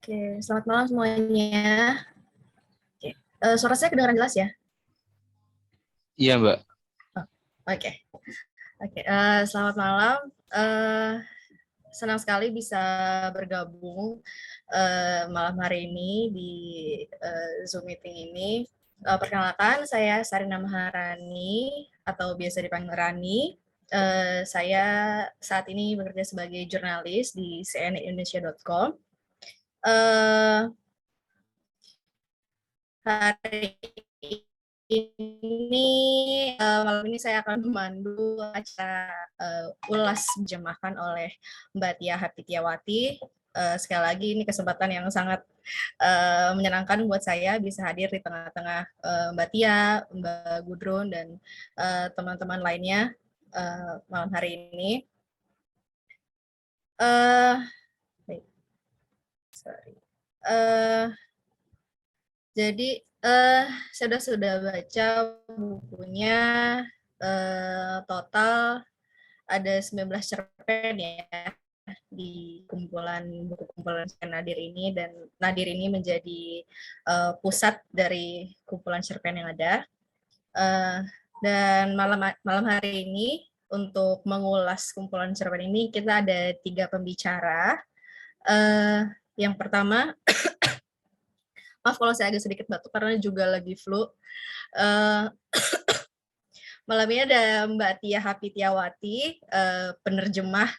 Oke, selamat malam semuanya. Oke, suara saya kedengaran jelas ya? Iya, Mbak. Oke, oke. Selamat malam. Senang sekali bisa bergabung malam hari ini di Zoom meeting ini. Perkenalkan, saya Sarina Maharani atau biasa dipanggil Rani. Saya saat ini bekerja sebagai jurnalis di cnnindonesia.com. Hari ini malam ini saya akan memandu acara ulas terjemahkan oleh Mbak Tia Hapitiawati. Sekali lagi ini kesempatan yang sangat menyenangkan buat saya bisa hadir di tengah-tengah Mbak Tia, Mbak Gudrun, dan teman-teman lainnya malam hari ini. Sorry. Jadi saya sudah baca bukunya, total ada 19 cerpen ya di buku kumpulan Nadir ini, dan Nadir ini menjadi pusat dari kumpulan cerpen yang ada. Dan malam hari ini untuk mengulas kumpulan cerpen ini kita ada 3 pembicara. Yang pertama, maaf kalau saya agak sedikit batuk karena juga lagi flu. Malam ini ada Mbak Tia Hapitiawati, penerjemah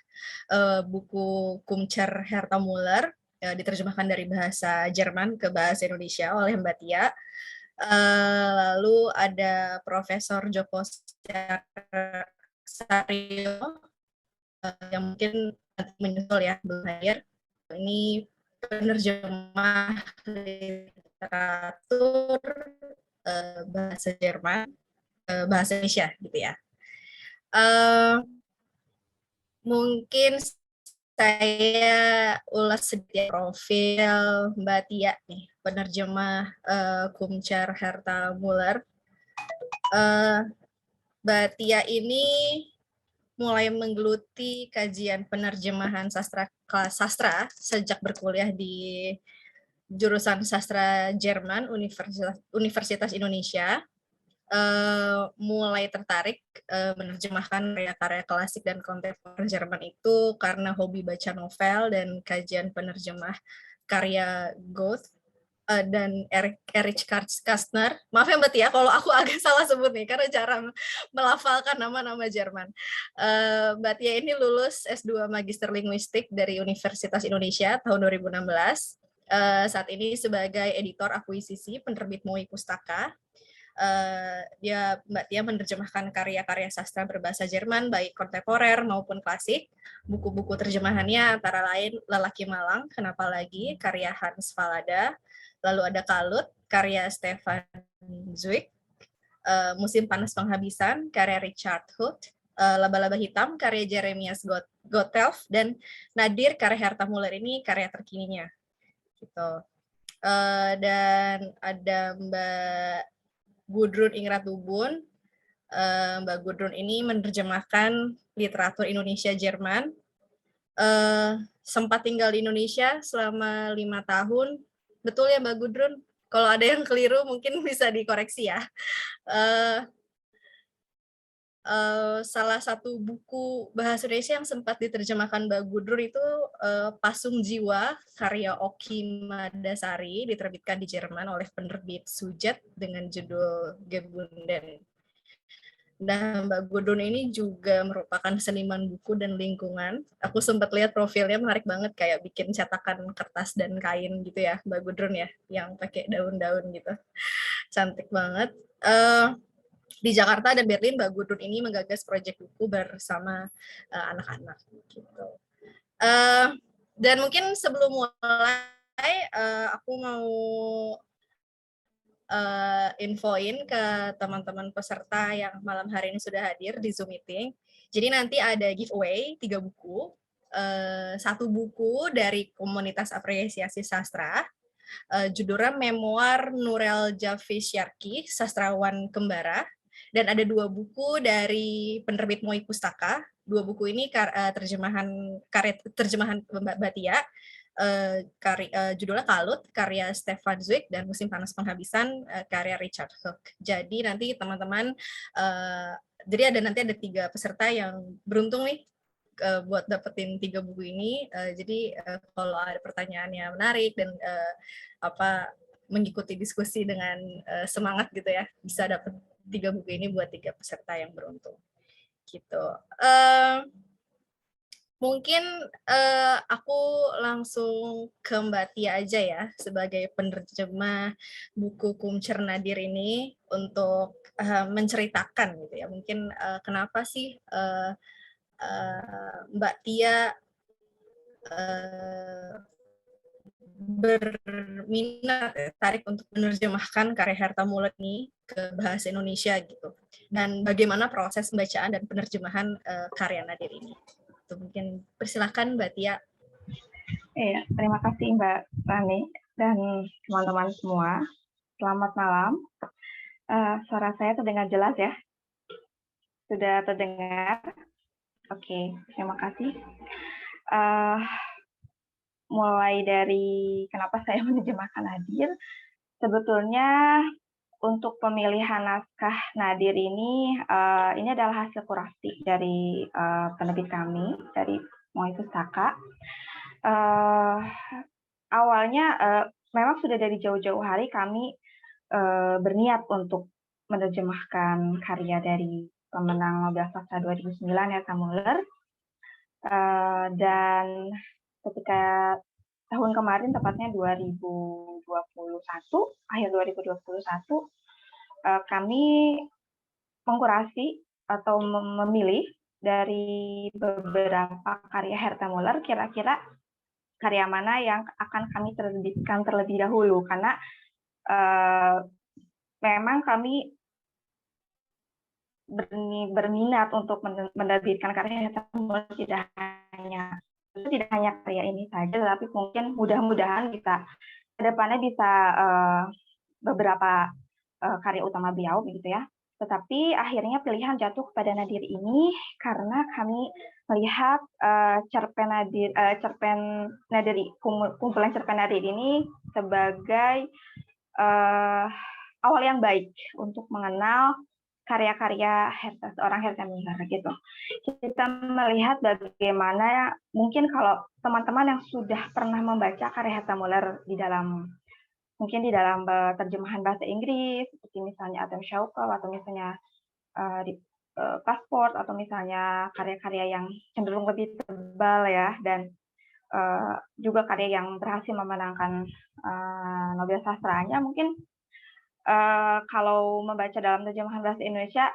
buku Kumcer Herta Müller, diterjemahkan dari bahasa Jerman ke bahasa Indonesia oleh Mbak Tia. Lalu ada Profesor Joko Sario, yang mungkin nanti menyusul ya, belum hadir. Ini penerjemah literatur bahasa Jerman, bahasa Indonesia gitu ya. Mungkin saya ulas sedikit profil Mbak Tia nih, penerjemah Kumcer Herta Müller. Mbak Tia ini mulai menggeluti kajian penerjemahan sastra sejak berkuliah di jurusan sastra Jerman Universitas Indonesia. Mulai tertarik menerjemahkan karya-karya klasik dan kontemporer Jerman itu karena hobi baca novel dan kajian penerjemah karya Goethe dan Erich Kästner. Maaf ya Mbak Tia kalau aku agak salah sebut nih karena jarang melafalkan nama-nama Jerman. Mbak Tia ini lulus S2 Magister Linguistik dari Universitas Indonesia tahun 2016. Saat ini sebagai editor akuisisi penerbit MUI Pustaka. Mbak Tia menerjemahkan karya-karya sastra berbahasa Jerman, baik kontemporer maupun klasik. Buku-buku terjemahannya antara lain Lelaki Malang, Kenapa Lagi, karya Hans Fallada, lalu ada Kalut, karya Stefan Zweig, Musim Panas Penghabisan, karya Richard Huth, Laba-Laba Hitam, karya Jeremias Gotthelf, dan Nadir, karya Herta Müller ini karya terkininya. Gitu. Dan ada Mbak Gudrun Ingratubun. Mbak Gudrun ini menerjemahkan literatur Indonesia Jerman. Sempat tinggal di Indonesia selama 5 tahun. Betul ya Mbak Gudrun? Kalau ada yang keliru mungkin bisa dikoreksi ya. Salah satu buku bahasa Indonesia yang sempat diterjemahkan Mbak Gudrun itu Pasung Jiwa, karya Oki Madasari, diterbitkan di Jerman oleh penerbit Sujet dengan judul Gebunden. Nah, Mbak Gudrun ini juga merupakan seniman buku dan lingkungan. Aku sempat lihat profilnya menarik banget, kayak bikin cetakan kertas dan kain gitu ya, Mbak Gudrun ya, yang pakai daun-daun gitu. Cantik banget. Di Jakarta dan Berlin, Mbak Gudrun ini menggagas proyek buku bersama anak-anak gitu. Dan mungkin sebelum mulai, aku mau infoin ke teman-teman peserta yang malam hari ini sudah hadir di Zoom meeting. Jadi nanti ada giveaway 3 buku. 1 buku dari komunitas apresiasi sastra, judulnya Memoir Nurel Javis Syarki, Sastrawan Kembara, dan ada 2 buku dari penerbit MUI Pustaka. 2 buku ini terjemahan Mbak Tia. judulnya Kalut, karya Stefan Zweig, dan Musim Panas Penghabisan, karya Richard Hook. Jadi nanti teman-teman, jadi nanti ada 3 peserta yang beruntung nih buat dapetin 3 buku ini. Jadi kalau ada pertanyaan yang menarik dan mengikuti diskusi dengan semangat gitu ya, bisa dapet 3 buku ini buat 3 peserta yang beruntung. Gitu. Mungkin aku langsung ke Mbak Tia aja ya, sebagai penerjemah buku Kumcer Nadir ini untuk menceritakan gitu ya. Mungkin kenapa sih Mbak Tia berminat, tarik untuk menerjemahkan karya Herta Muller ini ke bahasa Indonesia gitu. Dan bagaimana proses pembacaan dan penerjemahan karya Nadir ini. Itu mungkin persilakan Mbak Tia. Iya, terima kasih Mbak Rani dan teman-teman semua. Selamat malam. Suara saya terdengar jelas ya? Sudah terdengar? Oke, terima kasih. Mulai dari kenapa saya menerjemahkan Nadir, sebetulnya untuk pemilihan naskah Nadir ini adalah hasil kurasi dari penerbit kami, dari Moe Pustaka. Awalnya memang sudah dari jauh-jauh hari kami berniat untuk menerjemahkan karya dari pemenang Nobel Sastra 2009 Herta Muller, dan ketika tahun kemarin, tepatnya 2021, akhir 2021, kami mengkurasi atau memilih dari beberapa karya Herta Muller, kira-kira karya mana yang akan kami terbitkan terlebih dahulu, karena memang kami berminat untuk menerbitkan karya Herta Muller tidak hanya karya ini saja, tapi mungkin mudah-mudahan kita ke depannya bisa beberapa karya utama beliau begitu ya. Tetapi akhirnya pilihan jatuh kepada Nadir ini karena kami melihat kumpulan cerpen Nadir ini sebagai awal yang baik untuk mengenal karya-karya seorang Herta Muller gitu. Kita melihat bagaimana mungkin kalau teman-teman yang sudah pernah membaca karya Herta Muller mungkin di dalam terjemahan bahasa Inggris, seperti misalnya Adam Schaukel atau misalnya di Passport, atau misalnya karya-karya yang cenderung lebih tebal ya, dan juga karya yang berhasil memenangkan Nobel Sastranya, mungkin kalau membaca dalam terjemahan bahasa Indonesia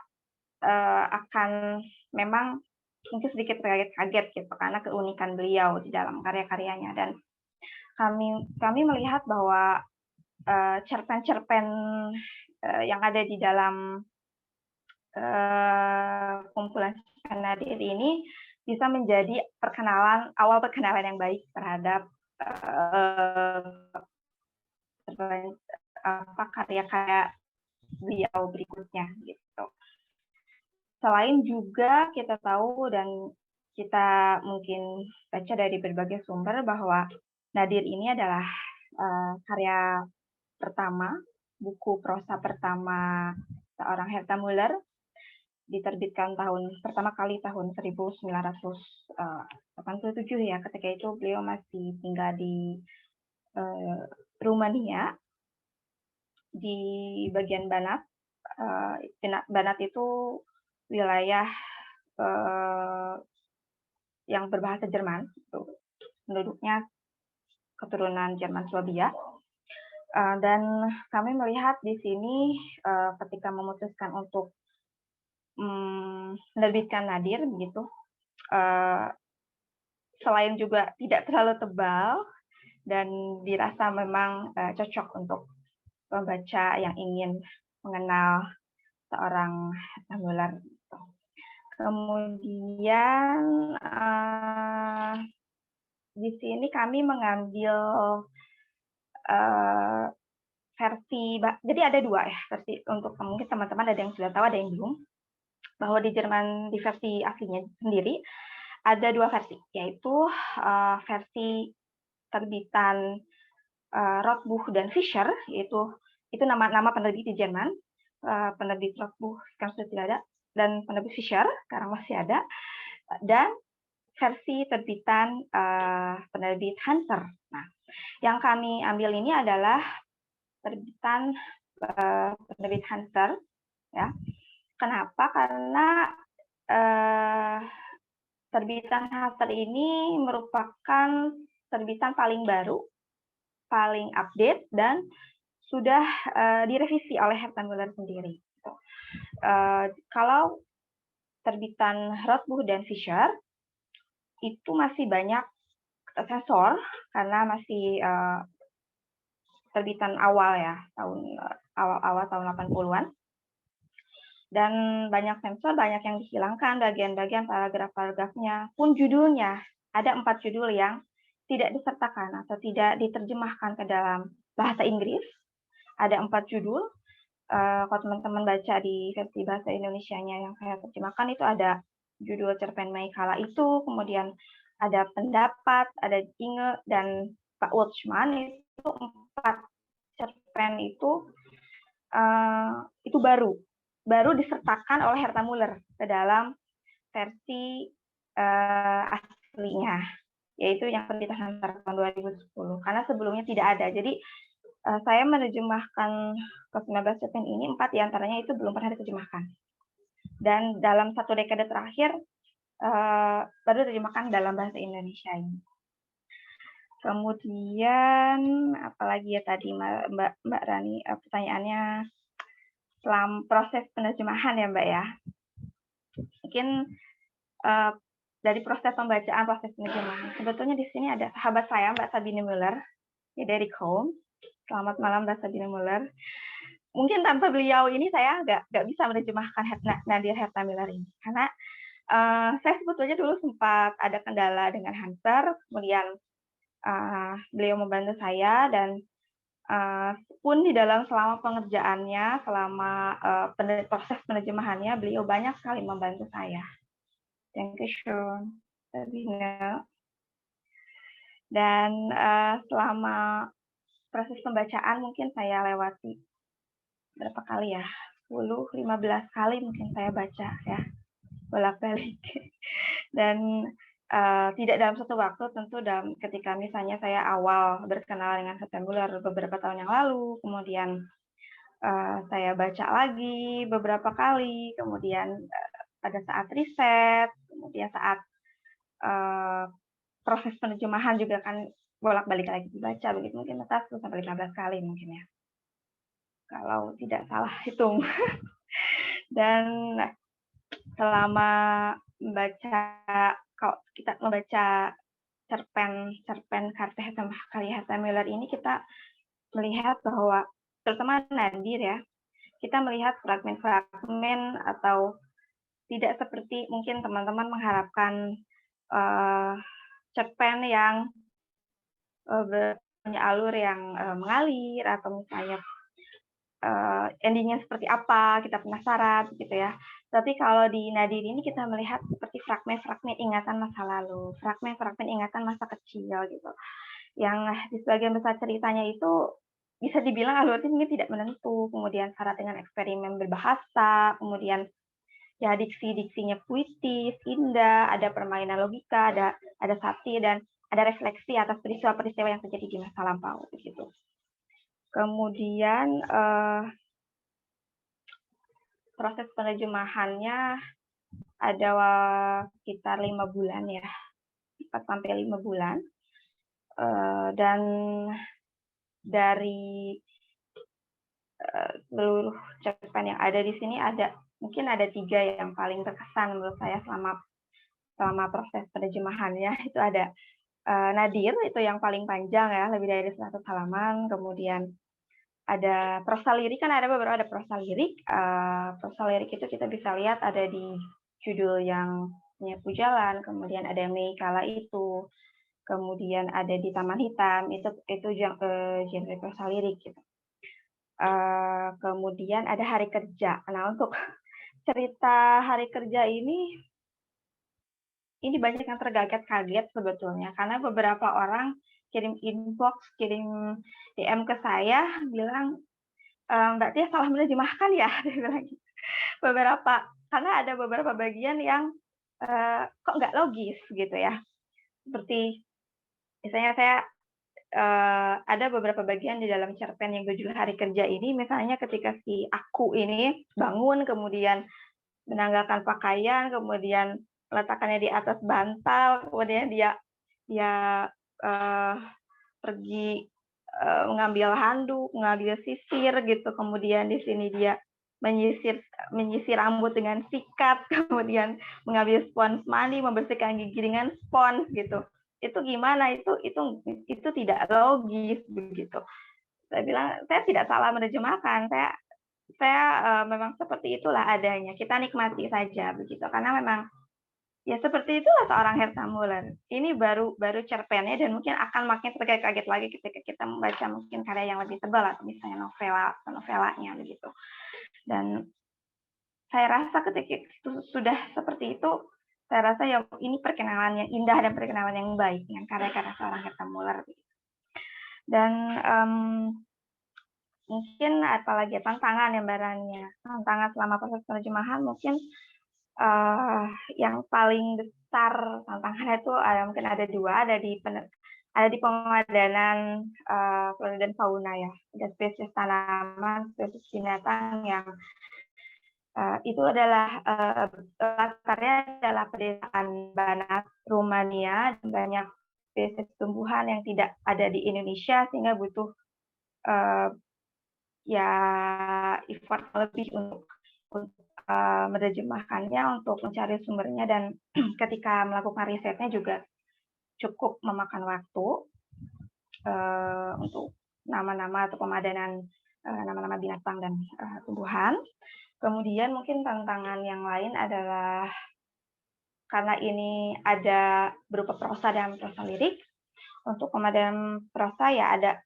akan memang mungkin sedikit kaget gitu karena keunikan beliau di dalam karya-karyanya. Dan kami melihat bahwa cerpen-cerpen yang ada di dalam kumpulan cerpen Nadir ini bisa menjadi awal perkenalan yang baik terhadap karya-karya beliau berikutnya gitu. Selain juga kita tahu dan kita mungkin baca dari berbagai sumber bahwa Nadir ini adalah karya pertama, buku prosa pertama seorang Herta Muller, diterbitkan pertama kali tahun 1987 ya. Ketika itu beliau masih tinggal di Rumania, di bagian Banat. Banat itu wilayah yang berbahasa Jerman, penduduknya keturunan Jerman Swabia. Dan kami melihat di sini ketika memutuskan untuk menerbitkan Nadir begitu, selain juga tidak terlalu tebal dan dirasa memang cocok untuk pembaca yang ingin mengenal seorang Herta Muller. Kemudian di sini kami mengambil versi, jadi ada 2 ya versi, untuk mungkin teman-teman ada yang sudah tahu, ada yang belum, bahwa di Jerman di versi aslinya sendiri ada 2 versi, yaitu versi terbitan Rothbuch dan Fischer, itu nama penerbit di Jerman, penerbit Rothbuch sekarang sudah tidak ada, dan penerbit Fischer sekarang masih ada, dan versi terbitan penerbit Hanser. Nah, yang kami ambil ini adalah terbitan penerbit Hanser, ya. Kenapa? Karena terbitan Hanser ini merupakan terbitan paling baru, paling update, dan sudah direvisi oleh Herta Müller sendiri. Kalau terbitan Rothbuch dan Fischer itu masih banyak sensor karena masih terbitan awal ya, awal tahun 80-an. Dan banyak sensor, banyak yang dihilangkan, bagian-bagian paragraf-paragrafnya, pun judulnya. Ada 4 judul yang tidak disertakan atau tidak diterjemahkan ke dalam bahasa Inggris. Ada 4 judul. Kalau teman-teman baca di versi bahasa Indonesianya yang saya terjemahkan, itu ada judul cerpen Mei kala itu, kemudian ada pendapat, ada Inge, dan Pak Watchman. Itu 4 cerpen itu baru disertakan oleh Herta Müller ke dalam versi aslinya, yaitu yang terbitan tahun 2010. Karena sebelumnya tidak ada. Jadi saya menerjemahkan ke 19 cerpen ini, 4 diantaranya itu belum pernah diterjemahkan. Dan dalam 1 dekade terakhir baru diterjemahkan dalam bahasa Indonesia ini. Kemudian apalagi ya tadi Mbak Rani pertanyaannya selama proses penerjemahan ya Mbak ya. Mungkin dari proses pembacaan, proses penerjemahan. Sebetulnya di sini ada sahabat saya Mbak Sabine Müller ya, dari Home. Selamat malam Mbak Sabine Müller. Mungkin tanpa beliau ini saya nggak bisa menerjemahkan Nadir Herta Müller ini, karena saya sebetulnya dulu sempat ada kendala dengan Hanser, kemudian beliau membantu saya, dan pun di dalam selama pengerjaannya, selama proses penerjemahannya, beliau banyak sekali membantu saya. Thank you, Sean. Dan selama proses pembacaan mungkin saya lewati berapa kali ya? 10-15 kali mungkin saya baca ya, bolak-balik. Dan tidak dalam satu waktu, tentu ketika misalnya saya awal berkenal dengan Herta Müller beberapa tahun yang lalu, kemudian saya baca lagi beberapa kali, kemudian pada saat riset, kemudian saat proses penerjemahan juga kan bolak-balik lagi dibaca, begitu mungkin 10-15 kali mungkin ya, kalau tidak salah hitung. Dan selama kalau kita membaca cerpen karya Herta Müller ini, kita melihat bahwa terutama Nadir ya, kita melihat fragmen-fragmen atau tidak seperti mungkin teman-teman mengharapkan cerpen yang punya alur yang mengalir, atau misalnya endingnya seperti apa, kita penasaran gitu ya. Tapi kalau di Nadir ini kita melihat seperti fragmen-fragmen ingatan masa lalu, fragmen-fragmen ingatan masa kecil gitu. Yang di sebagian besar ceritanya itu bisa dibilang alurnya mungkin tidak menentu, kemudian syarat dengan eksperimen berbahasa, kemudian ya diksi-diksinya puitis, indah, ada permainan logika, ada satir, dan ada refleksi atas peristiwa-peristiwa yang terjadi di masa lampau begitu. Kemudian proses penerjemahannya ada sekitar 5 bulan ya, 4-5 bulan. Dan dari seluruh cerpen yang ada di sini mungkin ada 3 yang paling berkesan menurut saya selama proses penerjemahannya. Itu ada Nadir, itu yang paling panjang ya, lebih dari 100 halaman. Kemudian ada prosa lirik, kan ada beberapa, ada prosa lirik. Prosa lirik itu kita bisa lihat ada di judul yang Nyapu Jalan, kemudian ada Mei Kala Itu, kemudian ada di Taman Hitam, itu genre prosa lirik gitu. Kemudian ada Hari Kerja. Nah, untuk cerita Hari Kerja ini banyak yang terkaget-kaget sebetulnya, karena beberapa orang kirim inbox, kirim DM ke saya, bilang, Mbak Tia salah menerjemahkan ya, dia bilang gitu. Karena ada beberapa bagian yang kok nggak logis gitu ya. Seperti misalnya saya ada beberapa bagian di dalam cerpen yang berjudul Hari Kerja ini, misalnya ketika si aku ini bangun, kemudian menanggalkan pakaian, kemudian meletakkannya di atas bantal, kemudian dia pergi mengambil handuk, mengambil sisir gitu, kemudian di sini dia menyisir rambut dengan sikat, kemudian mengambil spons mandi, membersihkan gigi dengan spons gitu. Itu gimana? Itu tidak logis begitu. Saya bilang saya tidak salah menerjemahkan. Saya memang seperti itulah adanya. Kita nikmati saja begitu. Karena memang ya seperti itulah seorang Herta Müller. Ini baru cerpennya dan mungkin akan makin terkaget-kaget lagi ketika kita membaca mungkin karya yang lebih tebal atau misalnya novelanya begitu. Dan saya rasa ketika itu sudah seperti itu, saya rasa ya ini perkenalan yang indah dan perkenalan yang baik dengan karya-karya seorang Herta Müller. Dan mungkin apalagi tantangan yang barangnya, tantangan selama proses penerjemahan mungkin yang paling besar tantangannya itu mungkin ada dua, ada di pemadanan flora dan fauna ya, ada spesies tanaman, spesies binatang yang itu adalah latarnya adalah pedesaan Banat, Rumania, dan banyak spesies tumbuhan yang tidak ada di Indonesia sehingga butuh ya effort lebih untuk menerjemahkannya, untuk mencari sumbernya, dan ketika melakukan risetnya juga cukup memakan waktu untuk nama-nama atau pemadanan nama-nama binatang dan tumbuhan. Kemudian mungkin tantangan yang lain adalah karena ini ada berupa prosa dan prosa lirik. Untuk pemadanan prosa ya ada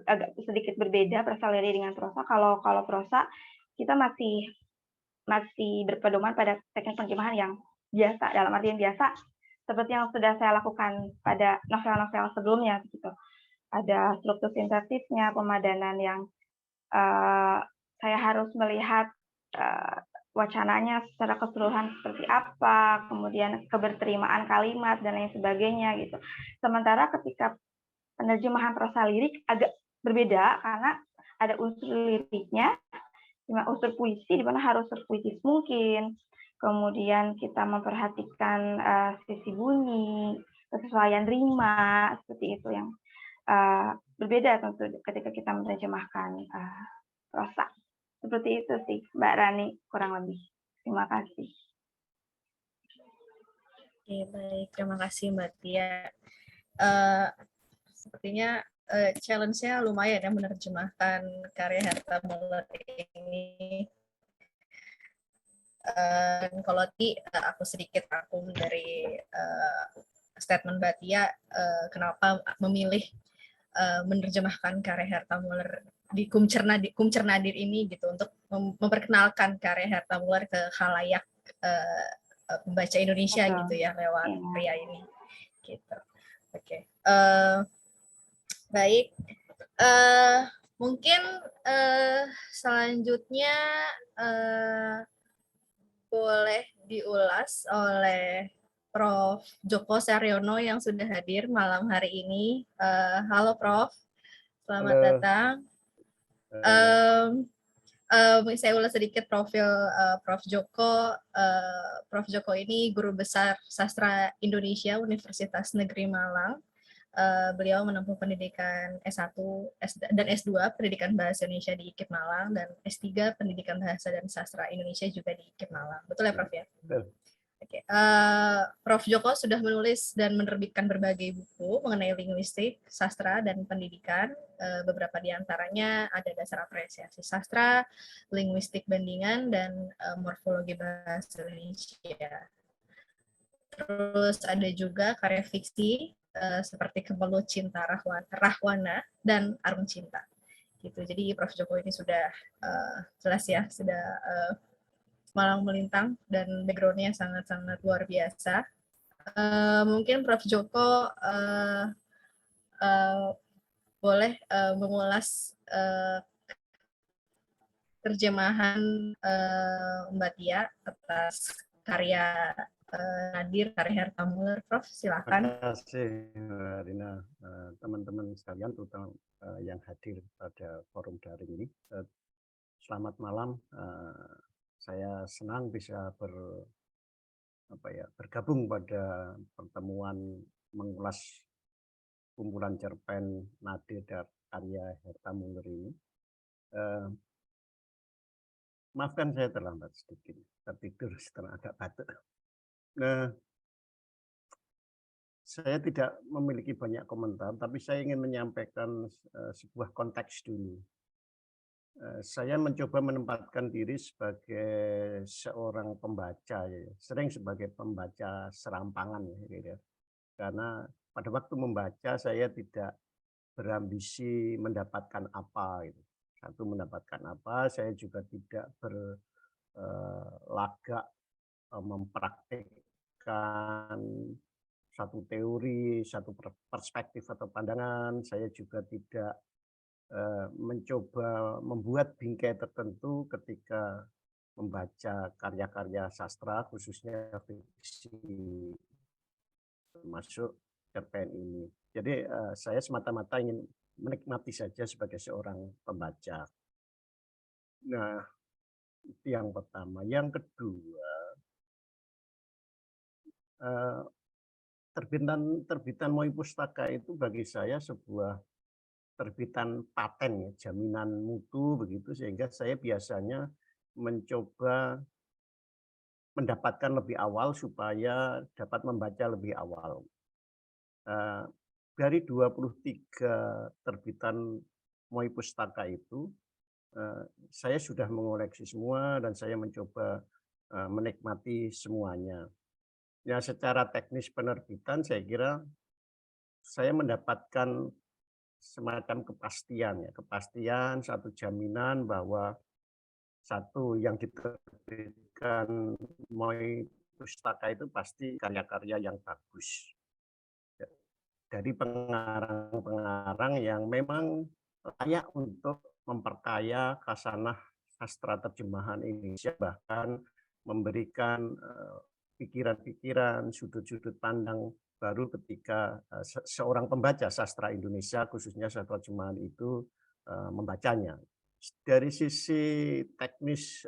agak sedikit berbeda prosa lirik dengan prosa. Kalau prosa kita masih berpedoman pada teknik penerjemahan yang biasa, dalam artian biasa seperti yang sudah saya lakukan pada novel-novel sebelumnya gitu. Ada struktur sintetisnya, pemadanan yang saya harus melihat wacananya secara keseluruhan seperti apa, kemudian keberterimaan kalimat dan lain sebagainya gitu. Sementara ketika penerjemahan prosa lirik agak berbeda karena ada unsur liriknya, unsur puisi di mana harus terpuitis mungkin. Kemudian kita memperhatikan sisi bunyi, kesesuaian rima, seperti itu yang berbeda tentu ketika kita menerjemahkan prosa. Seperti itu sih, Mbak Rani, kurang lebih. Terima kasih. Oke, baik. Terima kasih, Mbak Tia. Sepertinya challenge-nya lumayan ya menerjemahkan karya Herta Müller ini. Kalau aku sedikit rangkum dari statement Mbak Tia, kenapa memilih menerjemahkan karya Herta Müller di Kumcernadir ini gitu untuk memperkenalkan karya Herta Müller ke khalayak pembaca Indonesia gitu ya lewat pria ini gitu. Oke. Baik. Mungkin selanjutnya boleh diulas oleh Prof. Joko Saryono yang sudah hadir malam hari ini. Halo Prof, selamat datang. Saya ulas sedikit profil Prof. Joko. Prof. Joko ini guru besar sastra Indonesia Universitas Negeri Malang. Beliau menempuh pendidikan S1 dan S2 pendidikan bahasa Indonesia di IKIP Malang dan S3 pendidikan bahasa dan sastra Indonesia juga di IKIP Malang. Betul ya Prof ya? Betul. Oke. Prof. Joko sudah menulis dan menerbitkan berbagai buku mengenai linguistik, sastra, dan pendidikan. Beberapa di antaranya ada Dasar Apresiasi Sastra, Linguistik Bandingan, dan Morfologi Bahasa Indonesia. Terus ada juga karya fiksi seperti Kemelut Cinta Rahwana dan Arum Cinta. Gitu. Jadi Prof. Joko ini sudah jelas ya, sudah malang melintang dan background-nya sangat-sangat luar biasa. Mungkin Prof. Joko boleh mengulas terjemahan Mbak Tia atas karya Nadir, karya Herta Muller. Prof, silakan. Terima kasih Mbak Rina, teman-teman sekalian, terutama yang hadir pada forum daring ini. Selamat malam. Saya senang bisa bergabung pada pertemuan mengulas kumpulan cerpen Nadir dan karya Herta Muller ini. Maafkan saya terlambat sedikit, tertidur setelah agak batuk. Saya tidak memiliki banyak komentar, tapi saya ingin menyampaikan sebuah konteks dulu. Saya mencoba menempatkan diri sebagai seorang pembaca, ya. Sering sebagai pembaca serampangan, ya, gitu. Karena pada waktu membaca saya tidak berambisi mendapatkan apa, gitu. Satu, mendapatkan apa, saya juga tidak berlagak mempraktikkan satu teori, satu perspektif atau pandangan. Saya juga tidak mencoba membuat bingkai tertentu ketika membaca karya-karya sastra, khususnya fiksi, termasuk cerpen ini. Jadi saya semata-mata ingin menikmati saja sebagai seorang pembaca. Nah, itu yang pertama. Yang kedua, terbitan Moi Pustaka itu bagi saya sebuah terbitan paten, ya, jaminan mutu begitu, sehingga saya biasanya mencoba mendapatkan lebih awal supaya dapat membaca lebih awal. Dari 23 terbitan Moi Pustaka itu, saya sudah mengoleksi semua dan saya mencoba menikmati semuanya. Ya, secara teknis penerbitan saya kira saya mendapatkan semacam kepastian, ya, kepastian, satu jaminan bahwa satu yang diterbitkan Moi Pustaka itu pasti karya-karya yang bagus. Dari pengarang-pengarang yang memang layak untuk memperkaya khasanah sastra terjemahan Indonesia, bahkan memberikan pikiran-pikiran, sudut-sudut pandang baru ketika seorang pembaca sastra Indonesia, khususnya sastra terjemahan itu membacanya. Dari sisi teknis,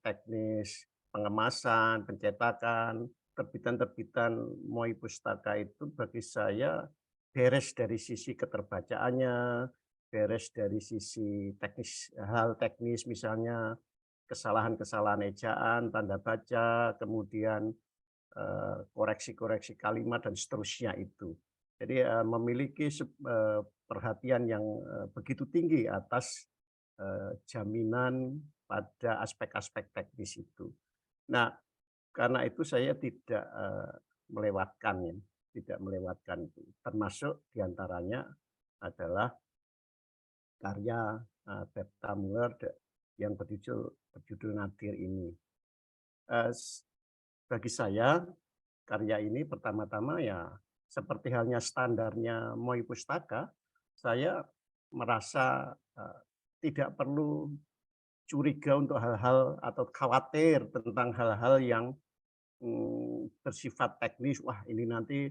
teknis pengemasan, pencetakan, terbitan-terbitan Moi Pustaka itu bagi saya beres dari sisi keterbacaannya, beres dari sisi teknis, hal teknis misalnya kesalahan-kesalahan ejaan, tanda baca, kemudian koreksi-koreksi kalimat dan seterusnya itu. Jadi memiliki perhatian yang begitu tinggi atas jaminan pada aspek-aspek teknis itu. Nah, karena itu saya tidak melewatkan itu. Termasuk diantaranya adalah karya Herta Muller yang berjudul Nadir ini. Bagi saya karya ini pertama-tama ya seperti halnya standarnya Moi Pustaka, saya merasa tidak perlu curiga untuk hal-hal atau khawatir tentang hal-hal yang bersifat teknis. Wah, ini nanti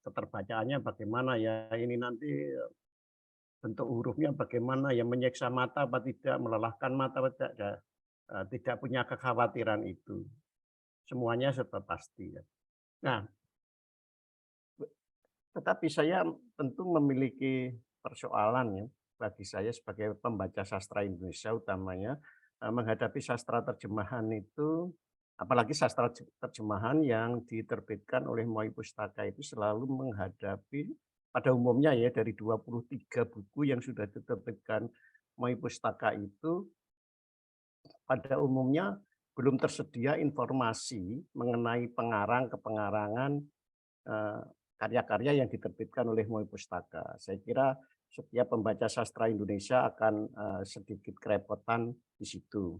keterbacaannya bagaimana ya, ini nanti bentuk hurufnya bagaimana ya, menyiksa mata apa tidak, melelahkan mata apa tidak. Tidak punya kekhawatiran itu. Semuanya serba pasti. Nah, tetapi saya tentu memiliki persoalan, ya, bagi saya sebagai pembaca sastra Indonesia, utamanya menghadapi sastra terjemahan itu, apalagi sastra terjemahan yang diterbitkan oleh Moi Pustaka itu selalu menghadapi, pada umumnya ya, dari 23 buku yang sudah diterbitkan Moi Pustaka itu, pada umumnya belum tersedia informasi mengenai kepengarangan karya-karya yang diterbitkan oleh Moi Pustaka. Saya kira setiap pembaca sastra Indonesia akan sedikit kerepotan di situ.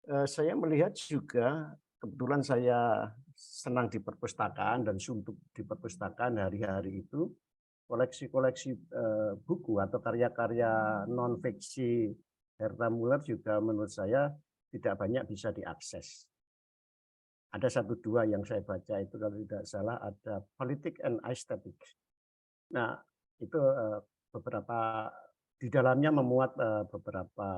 Saya melihat juga, kebetulan saya senang di perpustakaan dan suntuk di perpustakaan hari-hari itu, koleksi-koleksi buku atau karya-karya non-fiksi Herta Müller juga menurut saya tidak banyak bisa diakses. Ada 1-2 yang saya baca itu kalau tidak salah, ada Politics and Aesthetics. Nah, itu beberapa di dalamnya memuat beberapa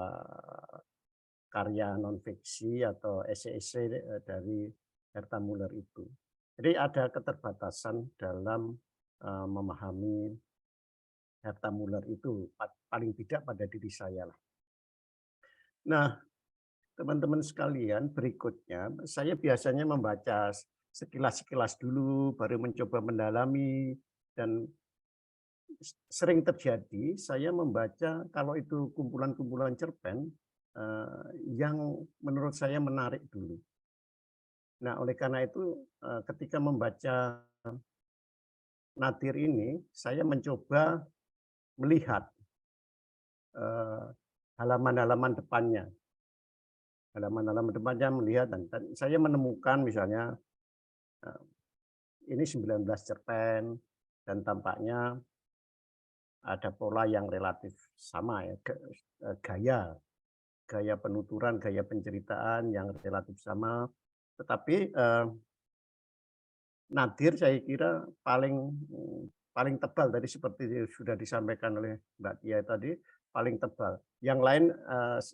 karya non-fiksi atau esai-esai dari Herta Müller itu. Jadi ada keterbatasan dalam memahami Herta Müller itu, paling tidak pada diri saya lah. Nah, teman-teman sekalian, berikutnya saya biasanya membaca sekilas-sekilas dulu, baru mencoba mendalami, dan sering terjadi saya membaca kalau itu kumpulan-kumpulan cerpen yang menurut saya menarik dulu. Nah, oleh karena itu ketika membaca Nadir ini, saya mencoba melihat halaman-halaman depannya. Halaman-halaman depannya melihat, dan saya menemukan misalnya ini 19 cerpen, dan tampaknya ada pola yang relatif sama ya, gaya penuturan, gaya penceritaan yang relatif sama, tetapi Nadir saya kira paling tebal tadi seperti sudah disampaikan oleh Mbak Tia tadi, paling tebal. Yang lain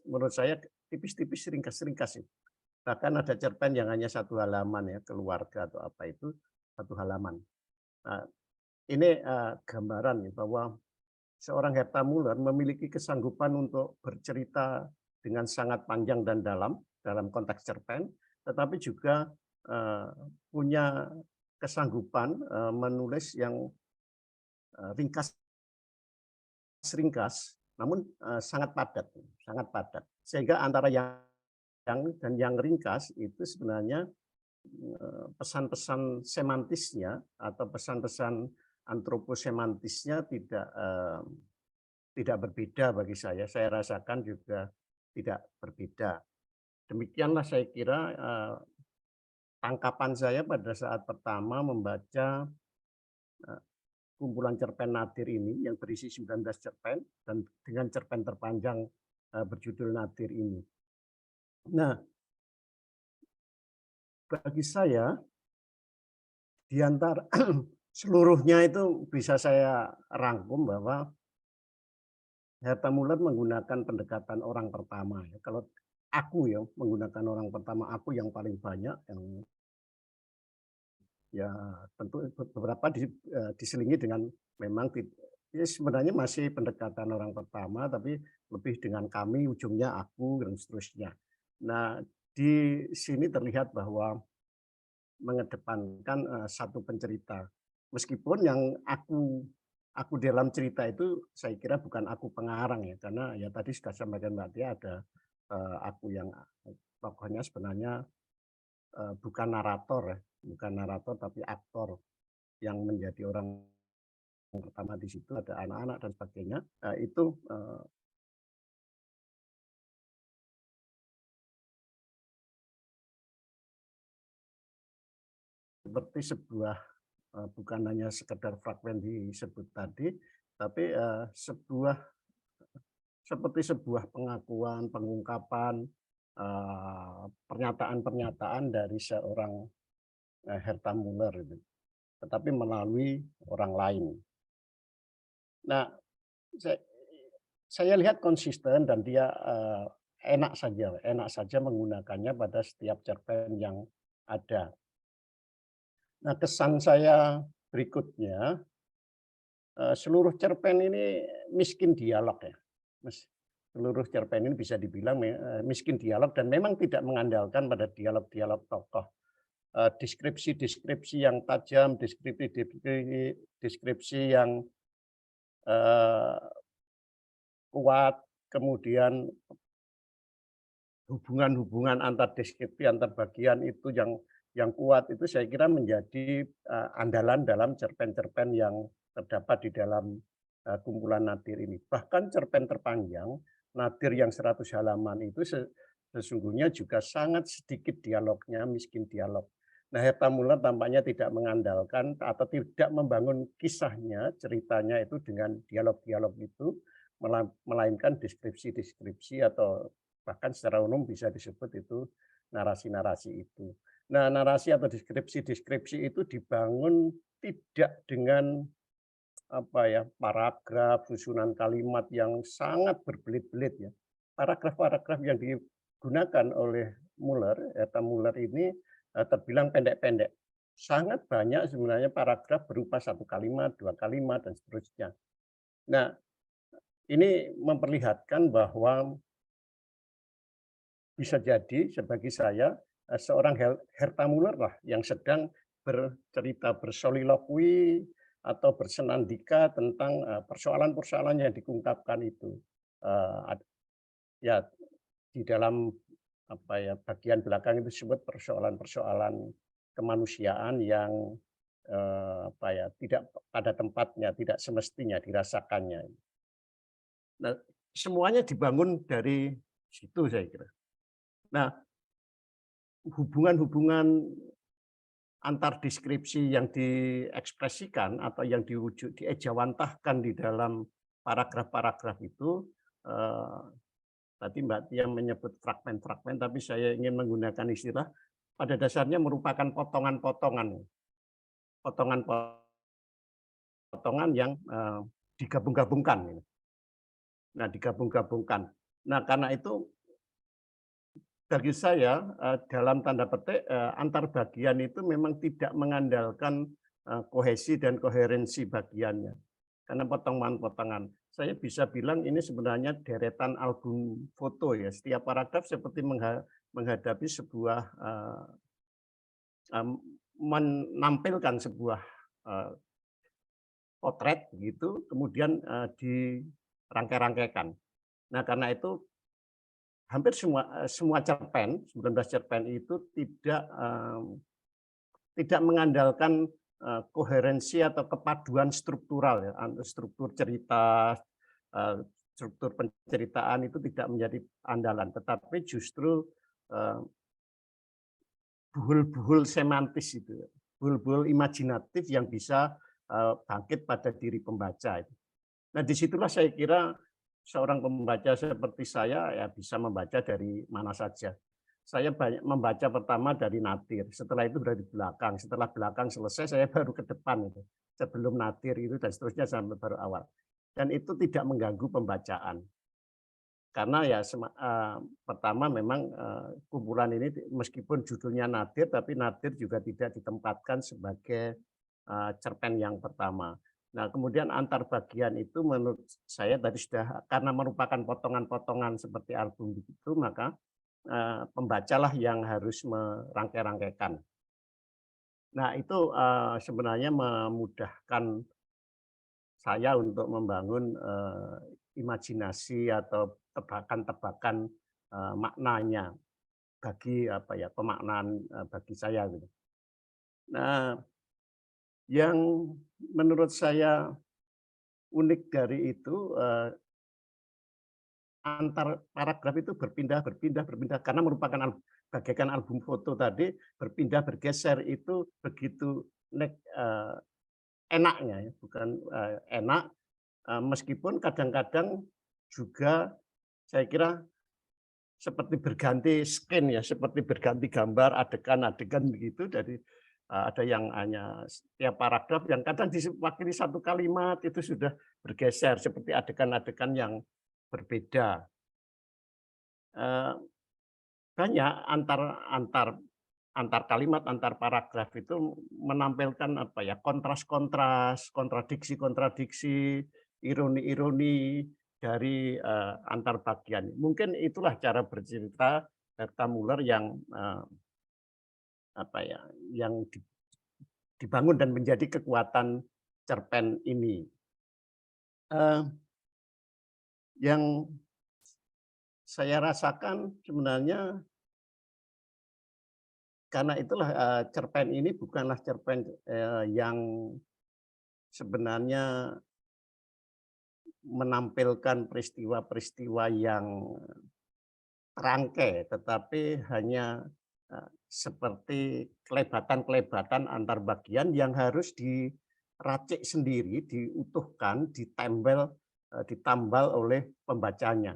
menurut saya tipis-tipis, ringkas-ringkas. Bahkan ada cerpen yang hanya 1 halaman ya, keluarga atau apa itu 1 halaman. Nah, ini gambaran ya, bahwa seorang Herta Müller memiliki kesanggupan untuk bercerita dengan sangat panjang dan dalam konteks cerpen, tetapi juga punya kesanggupan menulis yang ringkas, namun sangat padat, sehingga antara yang ringkas itu sebenarnya pesan-pesan semantisnya atau pesan-pesan antroposemantisnya tidak berbeda bagi saya. Saya rasakan juga tidak berbeda. Demikianlah saya kira tangkapan saya pada saat pertama membaca kumpulan cerpen Nadir ini yang berisi 19 cerpen dan dengan cerpen terpanjang berjudul Nadir ini. Nah, bagi saya di antara seluruhnya itu bisa saya rangkum bahwa Herta Müller menggunakan pendekatan orang pertama. Kalau aku ya menggunakan orang pertama, aku yang paling banyak, yang ya tentu beberapa diselingi dengan memang ya sebenarnya masih pendekatan orang pertama, tapi lebih dengan kami, ujungnya aku, dan seterusnya. Nah, di sini terlihat bahwa mengedepankan satu pencerita. Meskipun yang aku dalam cerita itu saya kira bukan aku pengarang ya, karena ya tadi sudah sampaikan Mbak Tia, ada aku yang tokohnya sebenarnya bukan narator tapi aktor yang menjadi orang pertama di situ, ada anak-anak dan sebagainya. Itu seperti sebuah bukan hanya sekedar fragmen disebut tadi, tapi seperti sebuah pengakuan, pengungkapan, pernyataan-pernyataan dari seorang Herta Müller, tetapi melalui orang lain. Nah, saya lihat konsisten dan dia enak saja menggunakannya pada setiap cerpen yang ada. Nah, kesan saya berikutnya, seluruh cerpen ini miskin dialog ya. Seluruh cerpen ini bisa dibilang miskin dialog dan memang tidak mengandalkan pada dialog-dialog tokoh. Deskripsi-deskripsi yang tajam, deskripsi yang kuat, kemudian hubungan-hubungan antar deskripsi, antar bagian itu yang kuat, itu saya kira menjadi andalan dalam cerpen-cerpen yang terdapat di dalam kumpulan Nadir ini. Bahkan cerpen terpanjang Nadir yang 100 halaman itu sesungguhnya juga sangat sedikit dialognya, miskin dialog. Nah, Herta Muller tampaknya tidak mengandalkan atau tidak membangun kisahnya, ceritanya itu dengan dialog-dialog itu, melainkan deskripsi-deskripsi atau bahkan secara umum bisa disebut itu narasi-narasi itu. Nah, narasi atau deskripsi-deskripsi itu dibangun tidak dengan paragraf, susunan kalimat yang sangat berbelit-belit ya. Paragraf-paragraf yang digunakan oleh Herta Muller ini terbilang pendek-pendek. Sangat banyak sebenarnya paragraf berupa 1 kalimat, 2 kalimat, dan seterusnya. Nah, ini memperlihatkan bahwa bisa jadi bagi saya seorang Herta Muller lah yang sedang bercerita, bersoliloquy atau bersenandika tentang persoalan-persoalan yang diungkapkan itu. Ya, di dalam bagian belakang itu disebut persoalan-persoalan kemanusiaan yang tidak pada tempatnya, tidak semestinya dirasakannya. Nah, semuanya dibangun dari situ saya kira. Nah, hubungan-hubungan antar deskripsi yang diekspresikan atau yang diejawantahkan di dalam paragraf-paragraf itu, tadi Mbak Tia menyebut fragmen-fragmen, tapi saya ingin menggunakan istilah pada dasarnya merupakan potongan-potongan yang digabung-gabungkan. Nah, digabung-gabungkan. Nah, karena itu bagi saya dalam tanda petik antar bagian itu memang tidak mengandalkan kohesi dan koherensi bagiannya. Karena potongan-potongan. Saya bisa bilang ini sebenarnya deretan album foto ya. Setiap paragraf seperti menghadapi sebuah menampilkan sebuah potret gitu, kemudian dirangkai-rangkaikan. Nah, karena itu hampir semua cerpen, 19 cerpen itu tidak mengandalkan koherensi atau kepaduan struktural ya, struktur cerita, struktur penceritaan itu tidak menjadi andalan, tetapi justru buhul-buhul semantis itu, buhul-buhul imajinatif yang bisa bangkit pada diri pembaca. Nah, disitulah saya kira seorang pembaca seperti saya ya bisa membaca dari mana saja. Saya banyak membaca pertama dari natir, setelah itu dari belakang, setelah belakang selesai saya baru ke depan itu. Sebelum natir itu dan seterusnya sampai baru awal. Dan itu tidak mengganggu pembacaan. Karena ya pertama memang kumpulan ini meskipun judulnya natir, tapi natir juga tidak ditempatkan sebagai cerpen yang pertama. Nah, kemudian antar bagian itu menurut saya tadi sudah karena merupakan potongan-potongan seperti album begitu, maka pembacalah yang harus merangkai-rangkaikan. Nah, itu sebenarnya memudahkan saya untuk membangun imajinasi atau tebakan-tebakan maknanya bagi pemaknaan bagi saya gitu. Nah, yang menurut saya unik dari itu antar paragraf itu berpindah karena merupakan bagaikan album foto tadi, berpindah bergeser itu begitu enaknya ya, bukan enak meskipun kadang-kadang juga saya kira seperti berganti skin ya, seperti berganti gambar adegan-adegan begitu. Jadi ada yang hanya setiap paragraf yang kadang diwakili 1 kalimat itu sudah bergeser seperti adegan-adegan yang berbeda. Banyak antar kalimat, antar paragraf itu menampilkan kontras-kontras, kontradiksi-kontradiksi, ironi-ironi dari antar bagian. Mungkin itulah cara bercerita Herta Muller yang yang dibangun dan menjadi kekuatan cerpen ini. Yang saya rasakan sebenarnya karena itulah cerpen ini bukanlah cerpen yang sebenarnya menampilkan peristiwa-peristiwa yang terangkai, tetapi hanya seperti kelebatan-kelebatan antar bagian yang harus diracik sendiri, diutuhkan, ditambal oleh pembacanya.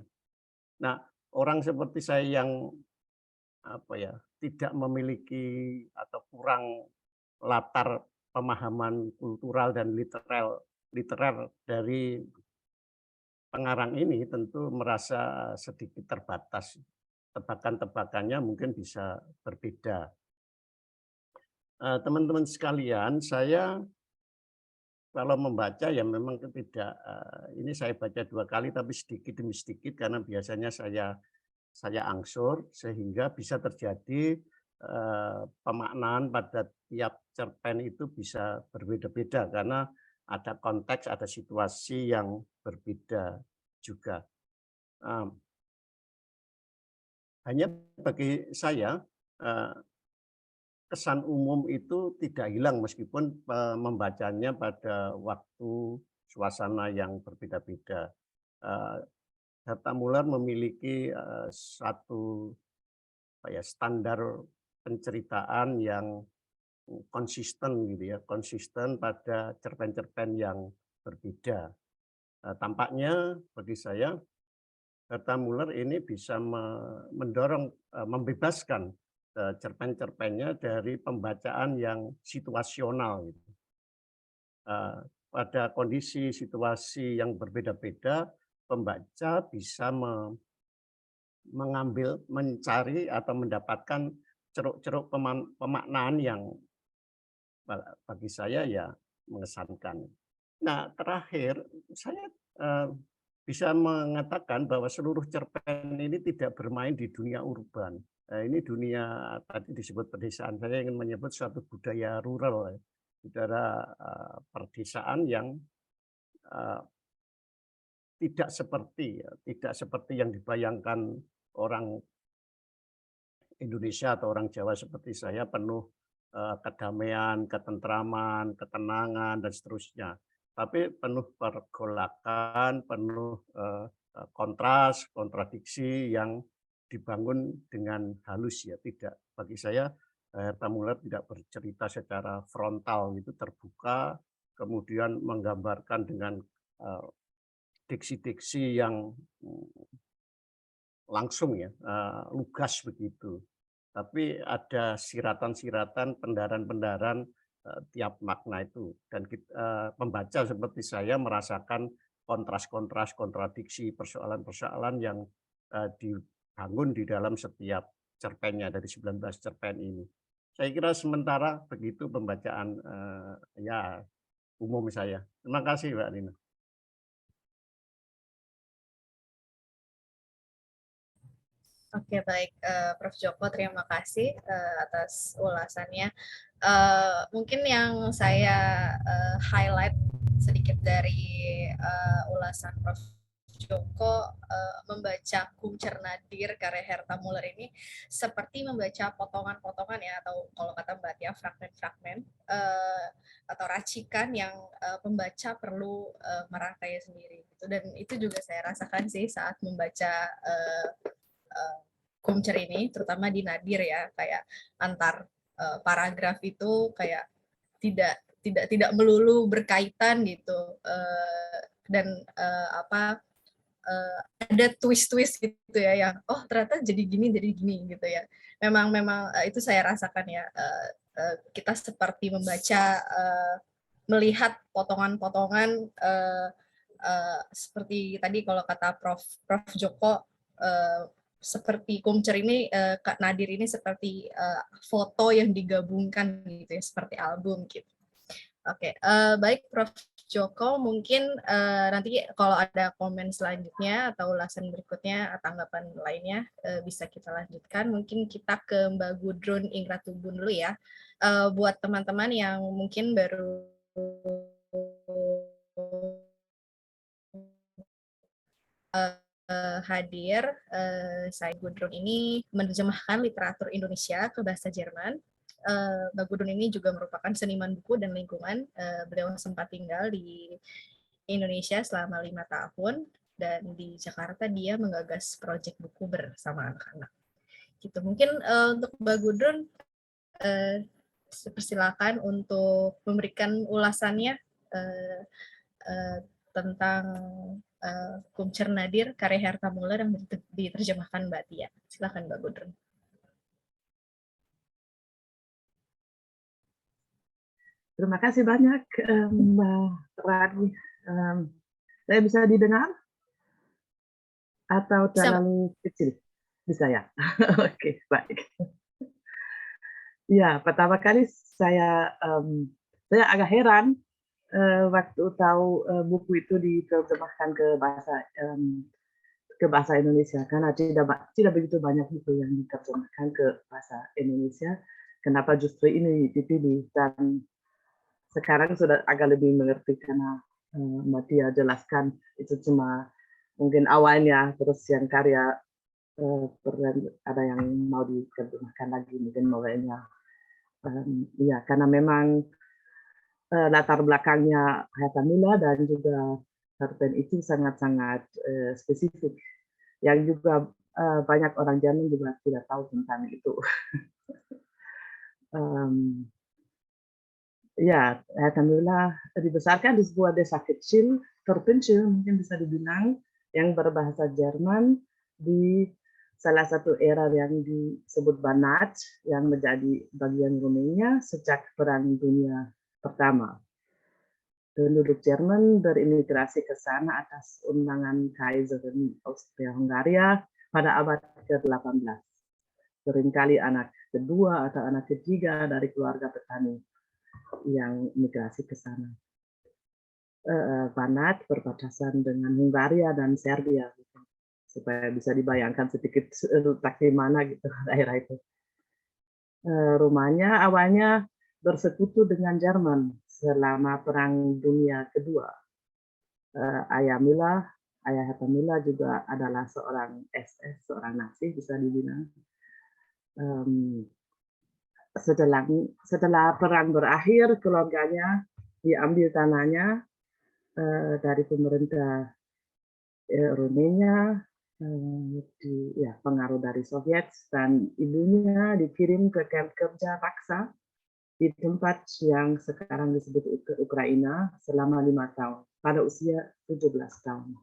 Nah, orang seperti saya yang tidak memiliki atau kurang latar pemahaman kultural dan literer dari pengarang ini tentu merasa sedikit terbatas. Tebakan-tebakannya mungkin bisa berbeda. Teman-teman sekalian, saya kalau membaca ya memang tidak, ini saya baca 2 kali tapi sedikit demi sedikit karena biasanya saya angsur sehingga bisa terjadi, pemaknaan pada tiap cerpen itu bisa berbeda-beda karena ada konteks, ada situasi yang berbeda juga. Hanya bagi saya, kesan umum itu tidak hilang meskipun membacanya pada waktu suasana yang berbeda-beda. Herta Müller memiliki satu standar penceritaan yang konsisten gitu ya, konsisten pada cerpen-cerpen yang berbeda. Tampaknya bagi saya Herta Müller ini bisa mendorong, membebaskan cerpen-cerpennya dari pembacaan yang situasional gitu. Pada kondisi situasi yang berbeda-beda, pembaca bisa mengambil, mencari atau mendapatkan ceruk-ceruk pemaknaan yang bagi saya ya mengesankan. Nah, terakhir saya bisa mengatakan bahwa seluruh cerpen ini tidak bermain di dunia urban. Ini dunia tadi disebut pedesaan. Saya ingin menyebut suatu budaya rural, budaya perdesaan yang tidak seperti yang dibayangkan orang Indonesia atau orang Jawa seperti saya penuh kedamaian, ketentraman, ketenangan dan seterusnya. Tapi penuh pergolakan, penuh kontras, kontradiksi yang dibangun dengan halus ya. Tidak, bagi saya Herta Müller tidak bercerita secara frontal itu terbuka, kemudian menggambarkan dengan diksi-diksi yang langsung ya, lugas begitu. Tapi ada siratan-siratan, pendaran-pendaran tiap makna itu. Dan pembaca seperti saya merasakan kontras-kontras, kontradiksi, persoalan-persoalan yang dibangun di dalam setiap cerpennya dari 19 cerpen ini. Saya kira sementara begitu pembacaan ya umum saya. Terima kasih Mbak Nina. Oke, baik, Prof. Djoko, terima kasih atas ulasannya. Mungkin yang saya highlight sedikit dari ulasan Prof. Djoko, membaca Kumcer Nadir karya Herta Müller ini seperti membaca potongan-potongan ya, atau kalau kata Mbak Tia fragmen-fragmen atau racikan yang pembaca perlu merangkai sendiri gitu. Dan itu juga saya rasakan sih saat membaca Kumcer ini, terutama di Nadir ya, kayak antar paragraf itu kayak tidak melulu berkaitan gitu, dan ada twist-twist gitu ya yang ternyata jadi gini gitu ya. Memang itu saya rasakan ya, kita seperti membaca, melihat potongan-potongan seperti tadi kalau kata Prof. Djoko, seperti Kumcer ini, Kak Nadir ini seperti foto yang digabungkan gitu ya, seperti album gitu. Oke, baik Prof. Djoko, mungkin nanti kalau ada komen selanjutnya atau ulasan berikutnya atau tanggapan lainnya bisa kita lanjutkan. Mungkin kita ke Mbak Gudrun Ingratubun dulu ya. Buat teman-teman yang mungkin baru hadir, saya Gudrun ini menerjemahkan literatur Indonesia ke bahasa Jerman. Mbak Gudrun ini juga merupakan seniman buku dan lingkungan. Beliau sempat tinggal di Indonesia selama 5 tahun, dan di Jakarta dia menggagas proyek buku bersama anak-anak. Gitu. Mungkin untuk Mbak Gudrun Persilakan untuk memberikan ulasannya tentang Kumcer Nadir karya Herta Müller yang diterjemahkan Mbak Tia. Silakan Mbak Gudrun. Terima kasih banyak Mbak Rani. Saya bisa didengar atau terlalu kecil? Bisa ya? Oke, baik. Ya, pertama kali saya agak heran waktu tahu buku itu diterjemahkan ke bahasa Indonesia, karena tidak begitu banyak buku yang diterjemahkan ke bahasa Indonesia. Kenapa justru ini dipilih? Dan sekarang sudah agak lebih mengerti karena Mbak Tia jelaskan itu cuma mungkin awalnya, terus yang karya ada yang mau diterjemahkan lagi mungkin mulainya. Ya, karena memang latar belakangnya Herta Müller dan juga cerpen itu sangat-sangat spesifik, yang juga banyak orang Jerman juga tidak tahu tentang itu. Ya, Herta Müller dibesarkan di sebuah desa kecil, terpencil mungkin bisa dibilang, yang berbahasa Jerman di salah satu era yang disebut Banat, yang menjadi bagian Rumania sejak Perang Dunia Pertama. Penduduk Jerman berimigrasi ke sana atas undangan Kaiserin Austria-Hungaria pada abad ke-18. Seringkali anak kedua atau anak ketiga dari keluarga petani yang migrasi ke sana. Banat berbatasan dengan Hungaria dan Serbia, gitu. Supaya bisa dibayangkan sedikit letak di mana gitu daerah itu. Rumahnya awalnya bersekutu dengan Jerman selama Perang Dunia Kedua. Ayah Herta Müller juga adalah seorang SS, seorang Nazi bisa dibilang. Setelah perang berakhir, keluarganya diambil tanahnya dari pemerintah Rumania, pengaruh dari Soviet, dan ibunya dikirim ke kamp kerja paksa di tempat yang sekarang disebut Ukraina selama 5 tahun pada usia 17 tahun.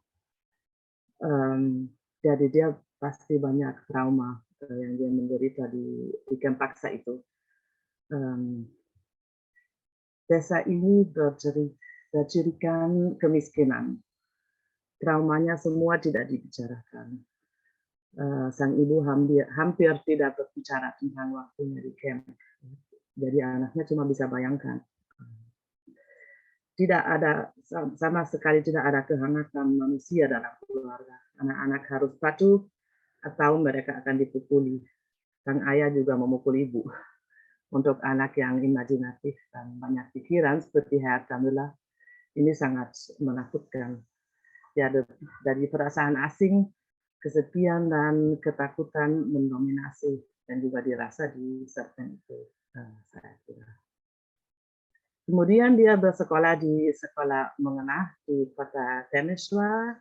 Jadi dia pasti banyak trauma yang dia menderita di kamp paksa itu. Desa ini bercirikan kemiskinan. Traumanya semua tidak dibicarakan. Sang ibu hampir tidak berbicara tentang waktunya di camp. Jadi anaknya cuma bisa bayangkan. Sama sekali tidak ada kehangatan manusia dalam keluarga. Anak-anak harus patuh atau mereka akan dipukuli. Sang ayah juga memukul ibu. Untuk anak yang imajinatif dan banyak pikiran seperti Herta Müller, ini sangat menakutkan. Ya, dari perasaan asing, kesepian dan ketakutan mendominasi dan juga dirasa di cerpen itu. Saya kira. Kemudian dia bersekolah di sekolah menengah di kota Temeswar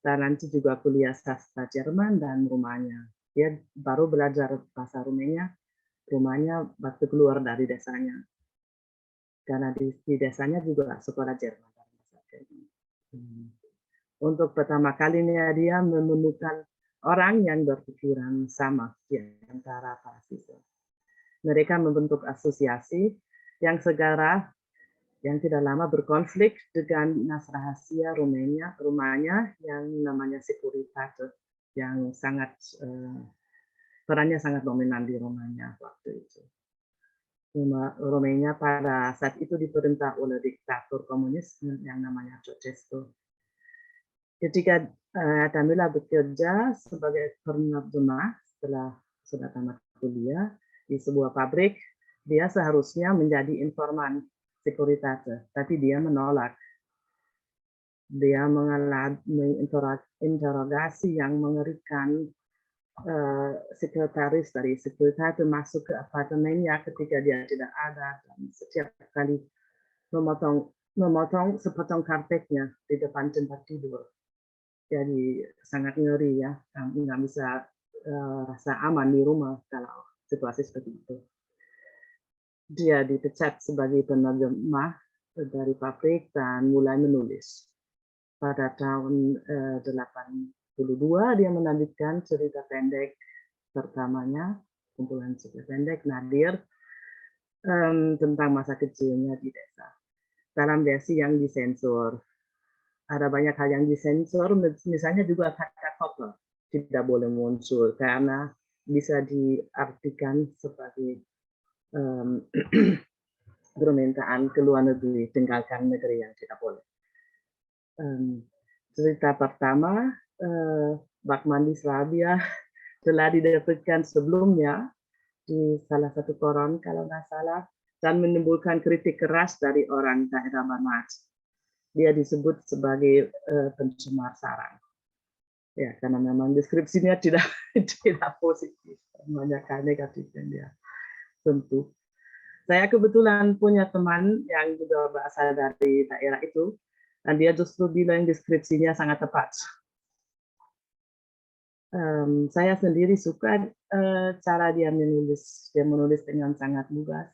dan nanti juga kuliah sastra Jerman dan Rumania. Dia baru belajar bahasa Rumania waktu keluar dari desanya. Karena di desanya juga sekolah Jerman. Untuk pertama kalinya dia menemukan orang yang berpikiran sama di antara para siswa. Mereka membentuk asosiasi yang segera yang tidak lama berkonflik dengan dinas rahasia Rumania yang namanya Securitate, yang perannya sangat dominan di Rumania waktu itu. Rumania pada saat itu diperintah oleh diktator komunis yang namanya Ceausescu. Ketika Herta Müller bekerja sebagai penerjemah setelah sudah tamat kuliah di sebuah pabrik, dia seharusnya menjadi informan Securitate, tapi dia menolak. Dia menginterogasi yang mengerikan sekretaris dari Securitate masuk ke apartemennya ketika dia tidak ada, dan setiap kali memotong sepotong karpetnya di depan tempat tidur. Jadi sangat ngeri ya, nggak bisa rasa aman di rumah kalau situasi seperti itu. dia dipecat sebagai penerjemah dari pabrik dan mulai menulis. Pada tahun 82 dia melanjutkan cerita pendek pertamanya, kumpulan cerita pendek Nadir, tentang masa kecilnya di desa. Dalam versi yang disensor. Ada banyak hal yang disensor, misalnya juga kata couple tidak boleh muncul karena bisa diartikan sebagai permintaan ke luar negeri, tinggalkan negeri yang tidak boleh. Cerita pertama, bak mandi Slavia telah didapatkan sebelumnya di salah satu koran kalau nggak salah, dan menimbulkan kritik keras dari orang daerah Banat. Dia disebut sebagai pencemar sarang. Ya, karena memang deskripsinya tidak positif, banyak hal negatif yang dia sentuh. Saya kebetulan punya teman yang juga berasal dari daerah itu, dan dia justru bilang deskripsinya sangat tepat. Saya sendiri suka cara dia menulis. Dia menulis dengan sangat lugas.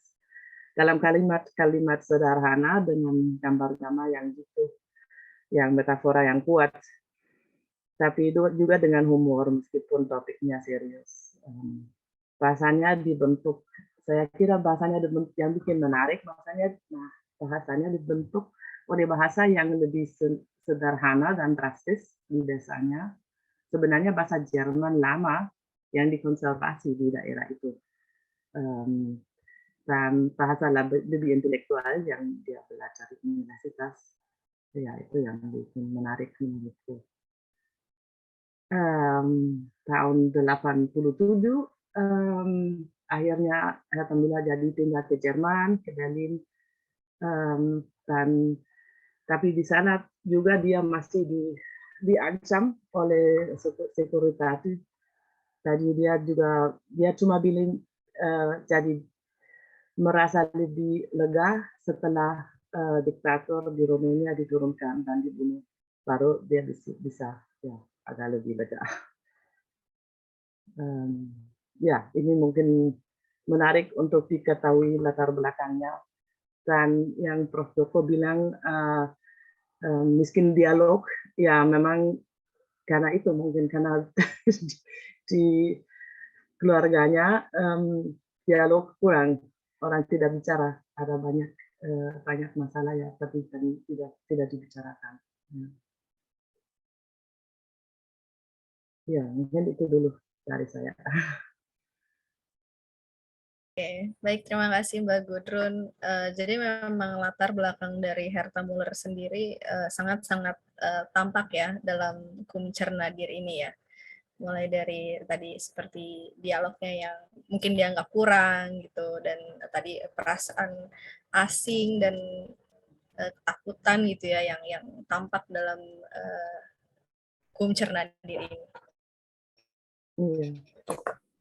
Dalam kalimat-kalimat sederhana dengan gambar-gambar yang gitu, yang metafora yang kuat, tapi juga dengan humor meskipun topiknya serius. Bahasanya dibentuk, saya kira bahasanya dibentuk yang bikin menarik, bahasanya dibentuk oleh bahasa yang lebih sederhana dan drastis di desanya. Sebenarnya bahasa Jerman lama yang dikonservasi di daerah itu. Dan bahasa lebih intelektual yang dia belajar di universitas, ya itu yang bikin menarik menurutku. Tahun 87 akhirnya alhamdulillah jadi tinggal ke Jerman, ke Berlin, dan tapi di sana juga dia masih diancam oleh sekuritas. Jadi dia cuma bilang jadi merasa lebih lega setelah diktator di Romania diturunkan dan dibunuh, baru dia bisa ya agak lebih lega. Ya, ini mungkin menarik untuk diketahui latar belakangnya. Dan yang Prof. Joko bilang miskin dialog, ya memang karena itu mungkin karena di keluarganya dialog kurang, orang tidak bicara, ada banyak masalah ya, tapi tidak dibicarakan. Ya, mungkin itu dulu dari saya. Oke, baik, terima kasih Mbak Gudrun. Jadi memang latar belakang dari Herta Muller sendiri sangat-sangat tampak ya dalam Kumcer Nadir ini ya. Mulai dari tadi seperti dialognya yang mungkin dianggap kurang gitu, dan tadi perasaan asing dan ketakutan gitu ya yang tampak dalam Kumcer Nadir ini.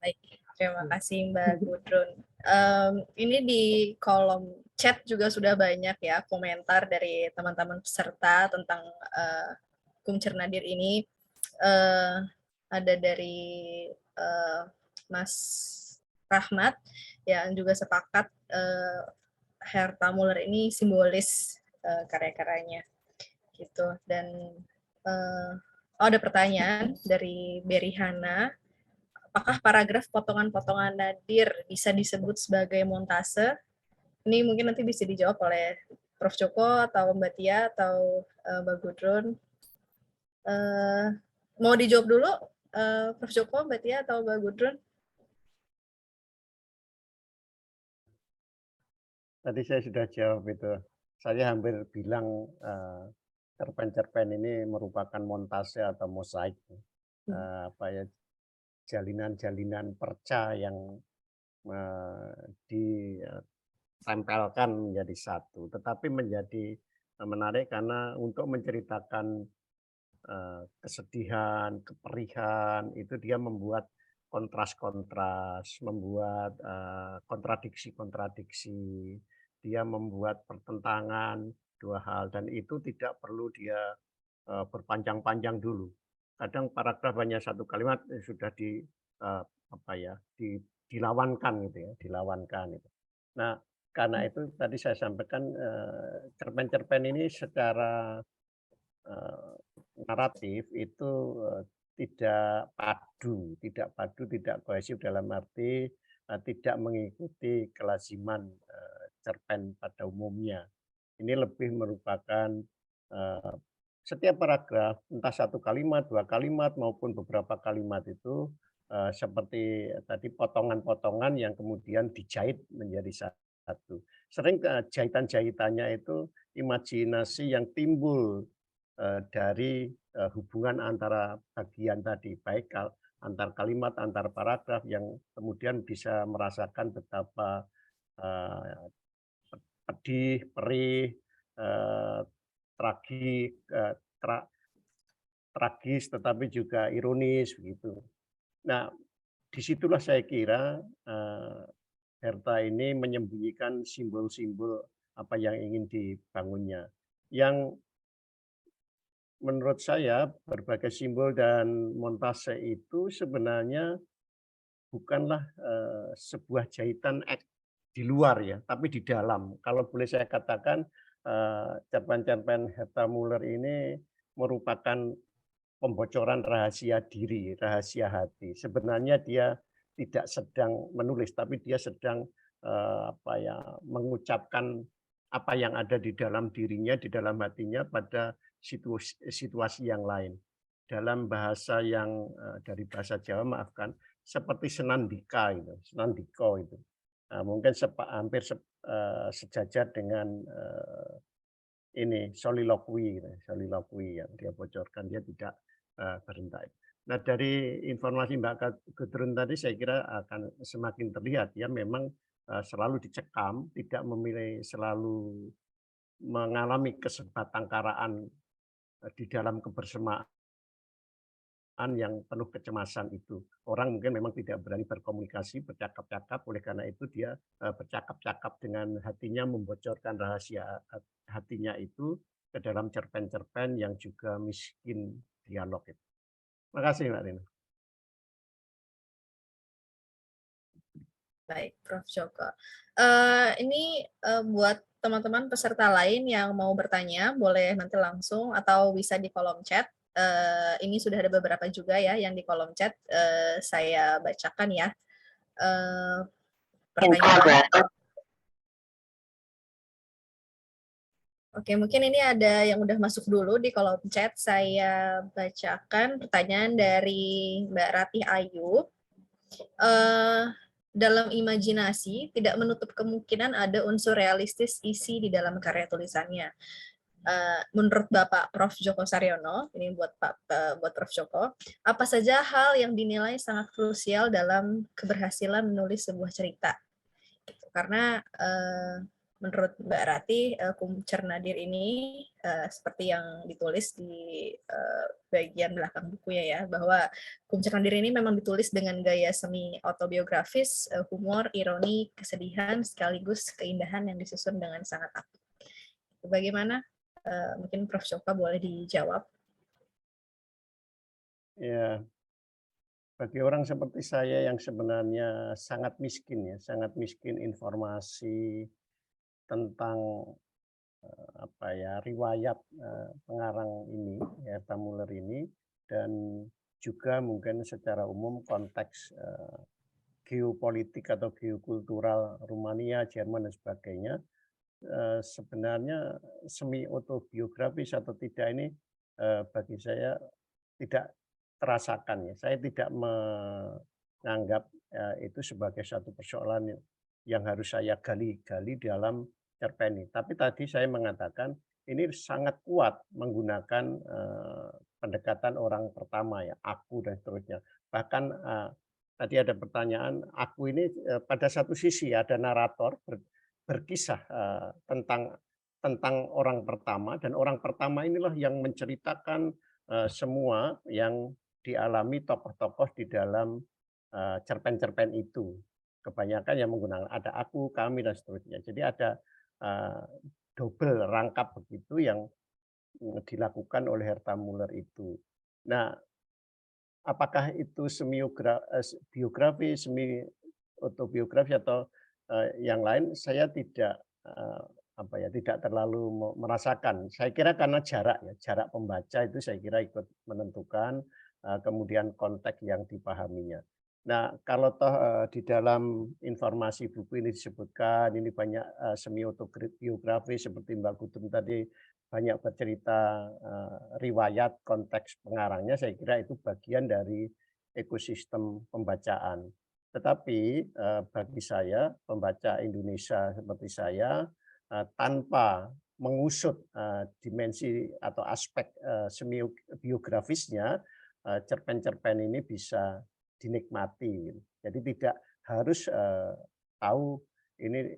Baik, terima kasih Mbak Gudrun. Ini di kolom chat juga sudah banyak ya komentar dari teman-teman peserta tentang Kumcer Nadir ini. Ada dari Mas Rahmat yang juga sepakat Herta Muller ini simbolis karya-karyanya gitu. Dan ada pertanyaan dari Berihana, apakah paragraf potongan-potongan Nadir bisa disebut sebagai montase? Ini mungkin nanti bisa dijawab oleh Prof. Joko atau Mbak Tia atau Mbak Gudrun. Mau dijawab dulu Prof. Joko, Mbak Tia atau Mbak Gudrun? Tadi saya sudah jawab itu. Saya hampir bilang cerpen-cerpen ini merupakan montase atau mosaik. Jalinan-jalinan perca yang ditempelkan menjadi satu. Tetapi menjadi menarik karena untuk menceritakan kesedihan, keperihan, itu dia membuat kontras-kontras, membuat kontradiksi-kontradiksi, dia membuat pertentangan dua hal, dan itu tidak perlu dia berpanjang-panjang dulu. Kadang paragraf hanya satu kalimat sudah dilawankan gitu ya, dilawankan. Gitu. Nah, Karena itu tadi saya sampaikan cerpen-cerpen ini secara naratif itu tidak padu, tidak kohesif dalam arti tidak mengikuti kelaziman cerpen pada umumnya. Ini lebih merupakan setiap paragraf, entah satu kalimat, dua kalimat, maupun beberapa kalimat itu seperti tadi potongan-potongan yang kemudian dijahit menjadi satu. Sering jahitan-jahitannya itu imajinasi yang timbul dari hubungan antara bagian tadi, baik antar kalimat, antar paragraf yang kemudian bisa merasakan betapa pedih, perih, tragis, tetapi juga ironis begitu. Nah, disitulah saya kira Herta ini menyembunyikan simbol-simbol apa yang ingin dibangunnya. Yang menurut saya berbagai simbol dan montase itu sebenarnya bukanlah sebuah jahitan di luar ya, tapi di dalam. Kalau boleh saya katakan cerpen-cerpen Herta Müller ini merupakan pembocoran rahasia diri, rahasia hati. Sebenarnya dia tidak sedang menulis, tapi dia sedang mengucapkan apa yang ada di dalam dirinya, di dalam hatinya pada situasi yang lain. Dalam bahasa yang dari bahasa Jawa, maafkan, seperti senandika itu, senandiko itu. Mungkin hampir sejajar dengan ini soliloquy yang dia bocorkan, dia tidak berentai. Nah, dari informasi Mbak Gudrun tadi saya kira akan semakin terlihat ya memang selalu dicekam, tidak memilih selalu mengalami keserbatangkaraan di dalam kebersamaan yang penuh kecemasan itu. Orang mungkin memang tidak berani berkomunikasi, bercakap-cakap, oleh karena itu dia bercakap-cakap dengan hatinya, membocorkan rahasia hatinya itu ke dalam cerpen-cerpen yang juga miskin dialog itu. Terima kasih Mbak Rina. Baik, Prof. Joko. Ini buat teman-teman peserta lain yang mau bertanya, boleh nanti langsung atau bisa di kolom chat. Ini sudah ada beberapa juga ya yang di kolom chat. Saya bacakan ya. Pertanyaan. Oke, mungkin ini ada yang udah masuk dulu di kolom chat. Saya bacakan pertanyaan dari Mbak Ratih Ayu. Dalam imajinasi, tidak menutup kemungkinan ada unsur realistis isi di dalam karya tulisannya. Menurut Bapak Prof. Djoko Saryono, ini buat Prof. Djoko, apa saja hal yang dinilai sangat krusial dalam keberhasilan menulis sebuah cerita? Karena menurut Mbak Rati, Kumcer Nadir ini seperti yang ditulis di bagian belakang bukunya ya, bahwa Kumcer Nadir ini memang ditulis dengan gaya semi autobiografis, humor, ironi, kesedihan, sekaligus keindahan yang disusun dengan sangat apik. Bagaimana? Mungkin Prof. Joko boleh dijawab. Ya, bagi orang seperti saya yang sebenarnya sangat miskin informasi tentang riwayat pengarang ini, Herta Müller ini, dan juga mungkin secara umum konteks geopolitik atau geokultural Rumania, Jerman dan sebagainya, sebenarnya semi autobiografis atau tidak ini bagi saya tidak terasakan ya. Saya tidak menganggap itu sebagai satu persoalan yang harus saya gali-gali dalam cerpen ini. Tapi tadi saya mengatakan ini sangat kuat menggunakan pendekatan orang pertama ya, aku dan seterusnya. Bahkan tadi ada pertanyaan, aku ini pada satu sisi ada narator berkisah tentang orang pertama, dan orang pertama inilah yang menceritakan semua yang dialami tokoh-tokoh di dalam cerpen-cerpen itu. Kebanyakan yang menggunakan ada aku, kami dan seterusnya. Jadi ada double rangkap begitu yang dilakukan oleh Herta Müller itu. Nah, apakah itu semi biografi, semi autobiografi atau yang lain saya tidak tidak terlalu merasakan. Saya kira karena jarak pembaca itu saya kira ikut menentukan, kemudian konteks yang dipahaminya. Nah, kalau toh di dalam informasi buku ini disebutkan ini banyak semi autobiografi seperti Mbak Gudum tadi banyak bercerita riwayat konteks pengarangnya, saya kira itu bagian dari ekosistem pembacaan. Tetapi bagi saya pembaca Indonesia seperti saya tanpa mengusut dimensi atau aspek semi biografisnya, cerpen-cerpen ini bisa dinikmati. Jadi tidak harus tahu ini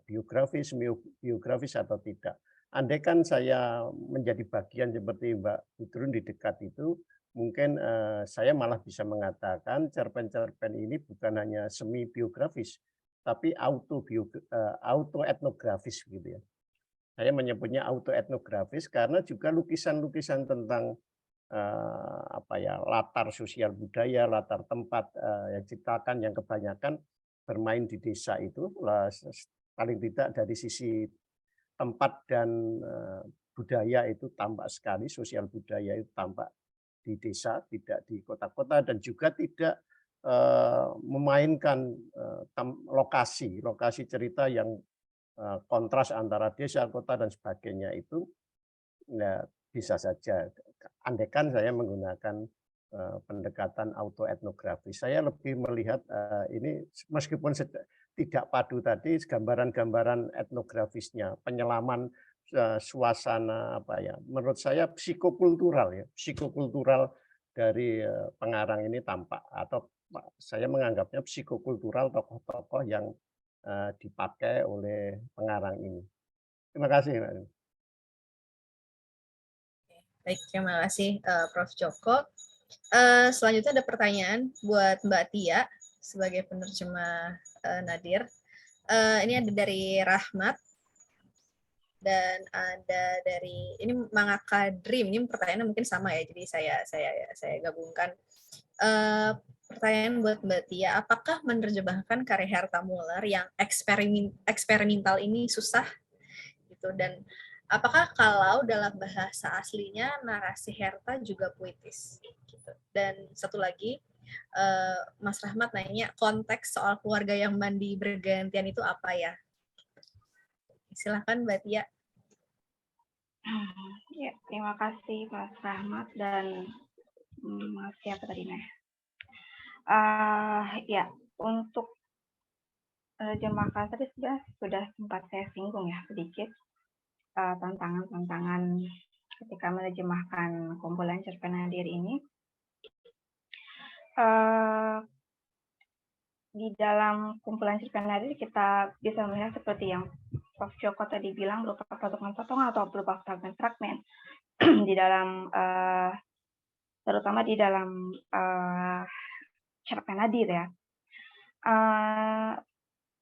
biografis, biografis atau tidak. Andaikan saya menjadi bagian seperti Mbak Gudrun di dekat itu, mungkin saya malah bisa mengatakan cerpen-cerpen ini bukan hanya semi biografis, tapi auto etnografis gitu ya. Saya menyebutnya auto etnografis karena juga lukisan-lukisan tentang latar sosial budaya, latar tempat yang diciptakan yang kebanyakan bermain di desa itu paling tidak dari sisi tempat dan budaya itu tampak sekali, sosial budaya itu tampak di desa, tidak di kota-kota dan juga tidak memainkan lokasi cerita yang kontras antara desa, kota dan sebagainya itu bisa saja. Andaikan saya menggunakan pendekatan auto etnografi, saya lebih melihat ini meskipun tidak padu tadi gambaran-gambaran etnografisnya, penyelaman suasana menurut saya psikokultural dari pengarang ini tampak atau saya menganggapnya psikokultural tokoh-tokoh yang dipakai oleh pengarang ini. Terima kasih, Mbak. Baik, terima kasih Prof. Joko. Selanjutnya ada pertanyaan buat Mbak Tia sebagai penerjemah Nadir. Ini ada dari Rahmat dan ada dari ini Mangaka Dream. Ini pertanyaannya mungkin sama ya, jadi saya gabungkan. Pertanyaan buat Mbak Tia, apakah menerjemahkan karya Herta Müller yang eksperimental ini susah gitu, dan apakah kalau dalam bahasa aslinya narasi Herta juga puitis? Gitu. Dan satu lagi, Mas Rahmat nanya, konteks soal keluarga yang mandi bergantian itu apa ya? Silahkan Mbak Tia. Ya, terima kasih Mas Rahmat dan Mas siapa tadi Nah? Ya, untuk terjemahkan tadi sudah sempat saya singgung ya sedikit. Tantangan-tantangan ketika menerjemahkan kumpulan cerpen Nadir ini. Di dalam kumpulan cerpen Nadir kita bisa melihat seperti yang Prof. Joko tadi bilang berupa potongan-potongan atau berupa fragmen-fragmen di dalam terutama di dalam cerpen Nadir ya.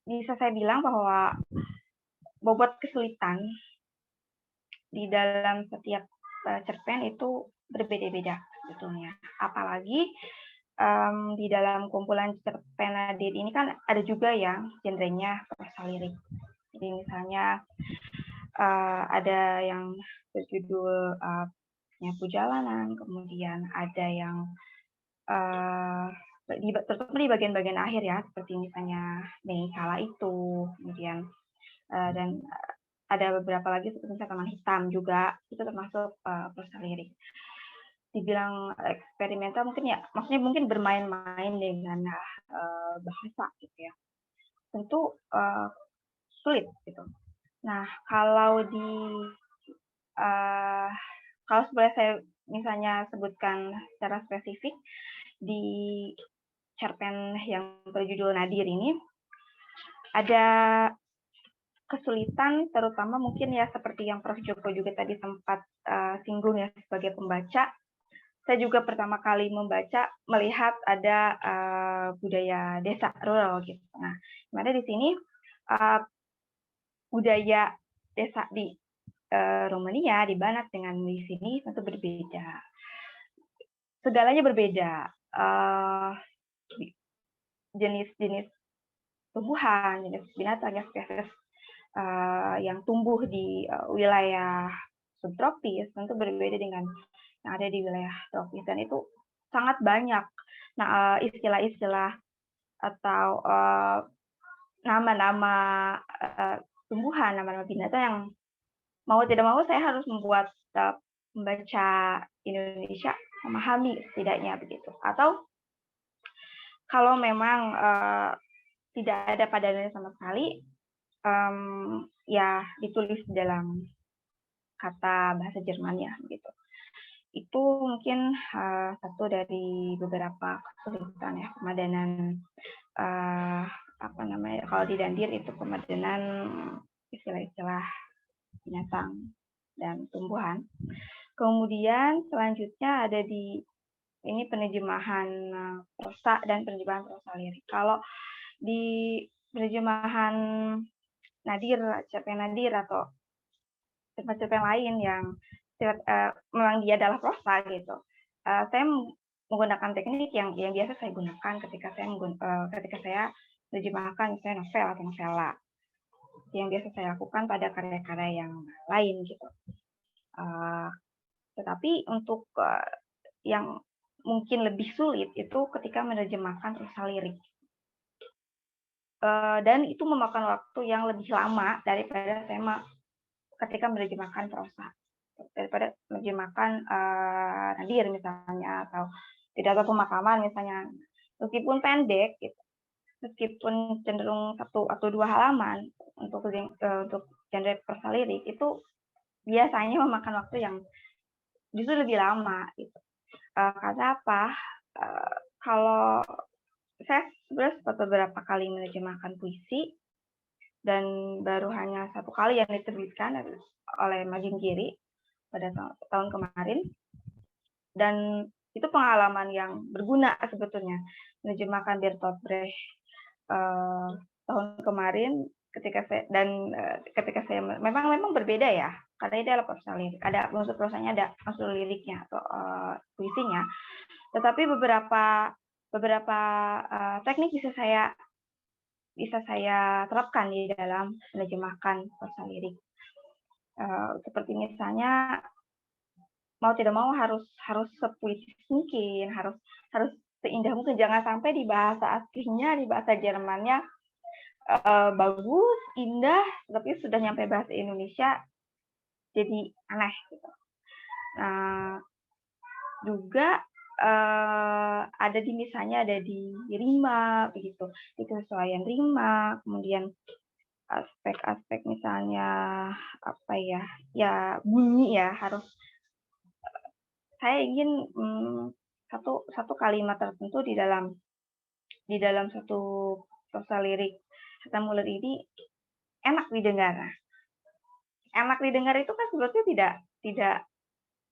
Bisa saya bilang bahwa bobot kesulitan di dalam setiap cerpen itu berbeda-beda sebetulnya. Apalagi di dalam kumpulan cerpen Nadir ini kan ada juga yang genrenya prosa lirik. Jadi misalnya ada yang berjudul Nyapu Jalanan, kemudian ada yang terutama di bagian-bagian akhir ya, seperti misalnya Mei Kala Itu, kemudian dan ada beberapa lagi seperti Taman Hitam juga, itu termasuk prosa lirik. Dibilang eksperimental mungkin ya, maksudnya mungkin bermain-main dengan bahasa gitu ya. Tentu sulit gitu. Nah, kalau boleh saya misalnya sebutkan secara spesifik di cerpen yang berjudul Nadir ini ada kesulitan, terutama mungkin ya seperti yang Prof. Joko juga tadi sempat singgung ya sebagai pembaca. Saya juga pertama kali melihat ada budaya desa rural gitu. Nah, dimana di sini budaya desa di Romania, di Banat dengan di sini tentu berbeda. Segalanya berbeda. Jenis-jenis tumbuhan, jenis binatang, ya spesies yang tumbuh di wilayah subtropis tentu berbeda dengan yang ada di wilayah tropis, dan itu sangat banyak. Nah, istilah-istilah atau nama-nama tumbuhan, nama-nama binatang yang mau tidak mau saya harus membuat pembaca Indonesia memahami setidaknya begitu. Atau kalau memang tidak ada padanannya sama sekali, ya ditulis dalam kata bahasa Jermannya begitu. Itu mungkin satu dari beberapa kesulitan ya, pemadanan kalau di Dandir itu pemadanan istilah-istilah binatang dan tumbuhan. Kemudian selanjutnya ada di ini penerjemahan prosa dan penerjemahan prosa lirik. Kalau di penerjemahan Nadir, cerpen Nadir atau cerpen lain yang memang dia adalah prosa gitu, saya menggunakan teknik yang biasa saya gunakan ketika saya menerjemahkan misalnya novel atau novela, yang biasa saya lakukan pada karya-karya yang lain gitu. Tetapi untuk yang mungkin lebih sulit itu ketika menerjemahkan prosa lirik. Dan itu memakan waktu yang lebih lama daripada saya ketika menerjemahkan prosa, daripada menerjemahkan Nadir misalnya, atau pidato pemakaman misalnya. Meskipun pendek, gitu, meskipun cenderung 1 atau 2 halaman untuk genre prosa lirik, itu biasanya memakan waktu yang justru lebih lama gitu. Karena apa? Kalau saya sebenarnya sempat beberapa kali menerjemahkan puisi, dan baru hanya 1 kali yang diterbitkan oleh Majin Giri pada tahun kemarin. Dan itu pengalaman yang berguna sebetulnya, menerjemahkan Bertolt Brecht tahun kemarin ketika saya memang berbeda ya, karena ini adalah prosa lirik, ada unsur prosanya, ada unsur liriknya atau puisinya. Tetapi beberapa teknik bisa saya terapkan di dalam menerjemahkan prosa lirik. Seperti misalnya mau tidak mau harus sepuitis mungkin, harus seindah mungkin, jangan sampai di bahasa aslinya, di bahasa Jermannya bagus, indah, tapi sudah nyampe bahasa Indonesia jadi aneh gitu. Juga ada di rima begitu, di kesesuaian rima, kemudian aspek-aspek misalnya bunyi ya, harus saya ingin satu kalimat tertentu di dalam satu prosa lirik Herta Müller ini enak didengar. Enak didengar itu kan sebetulnya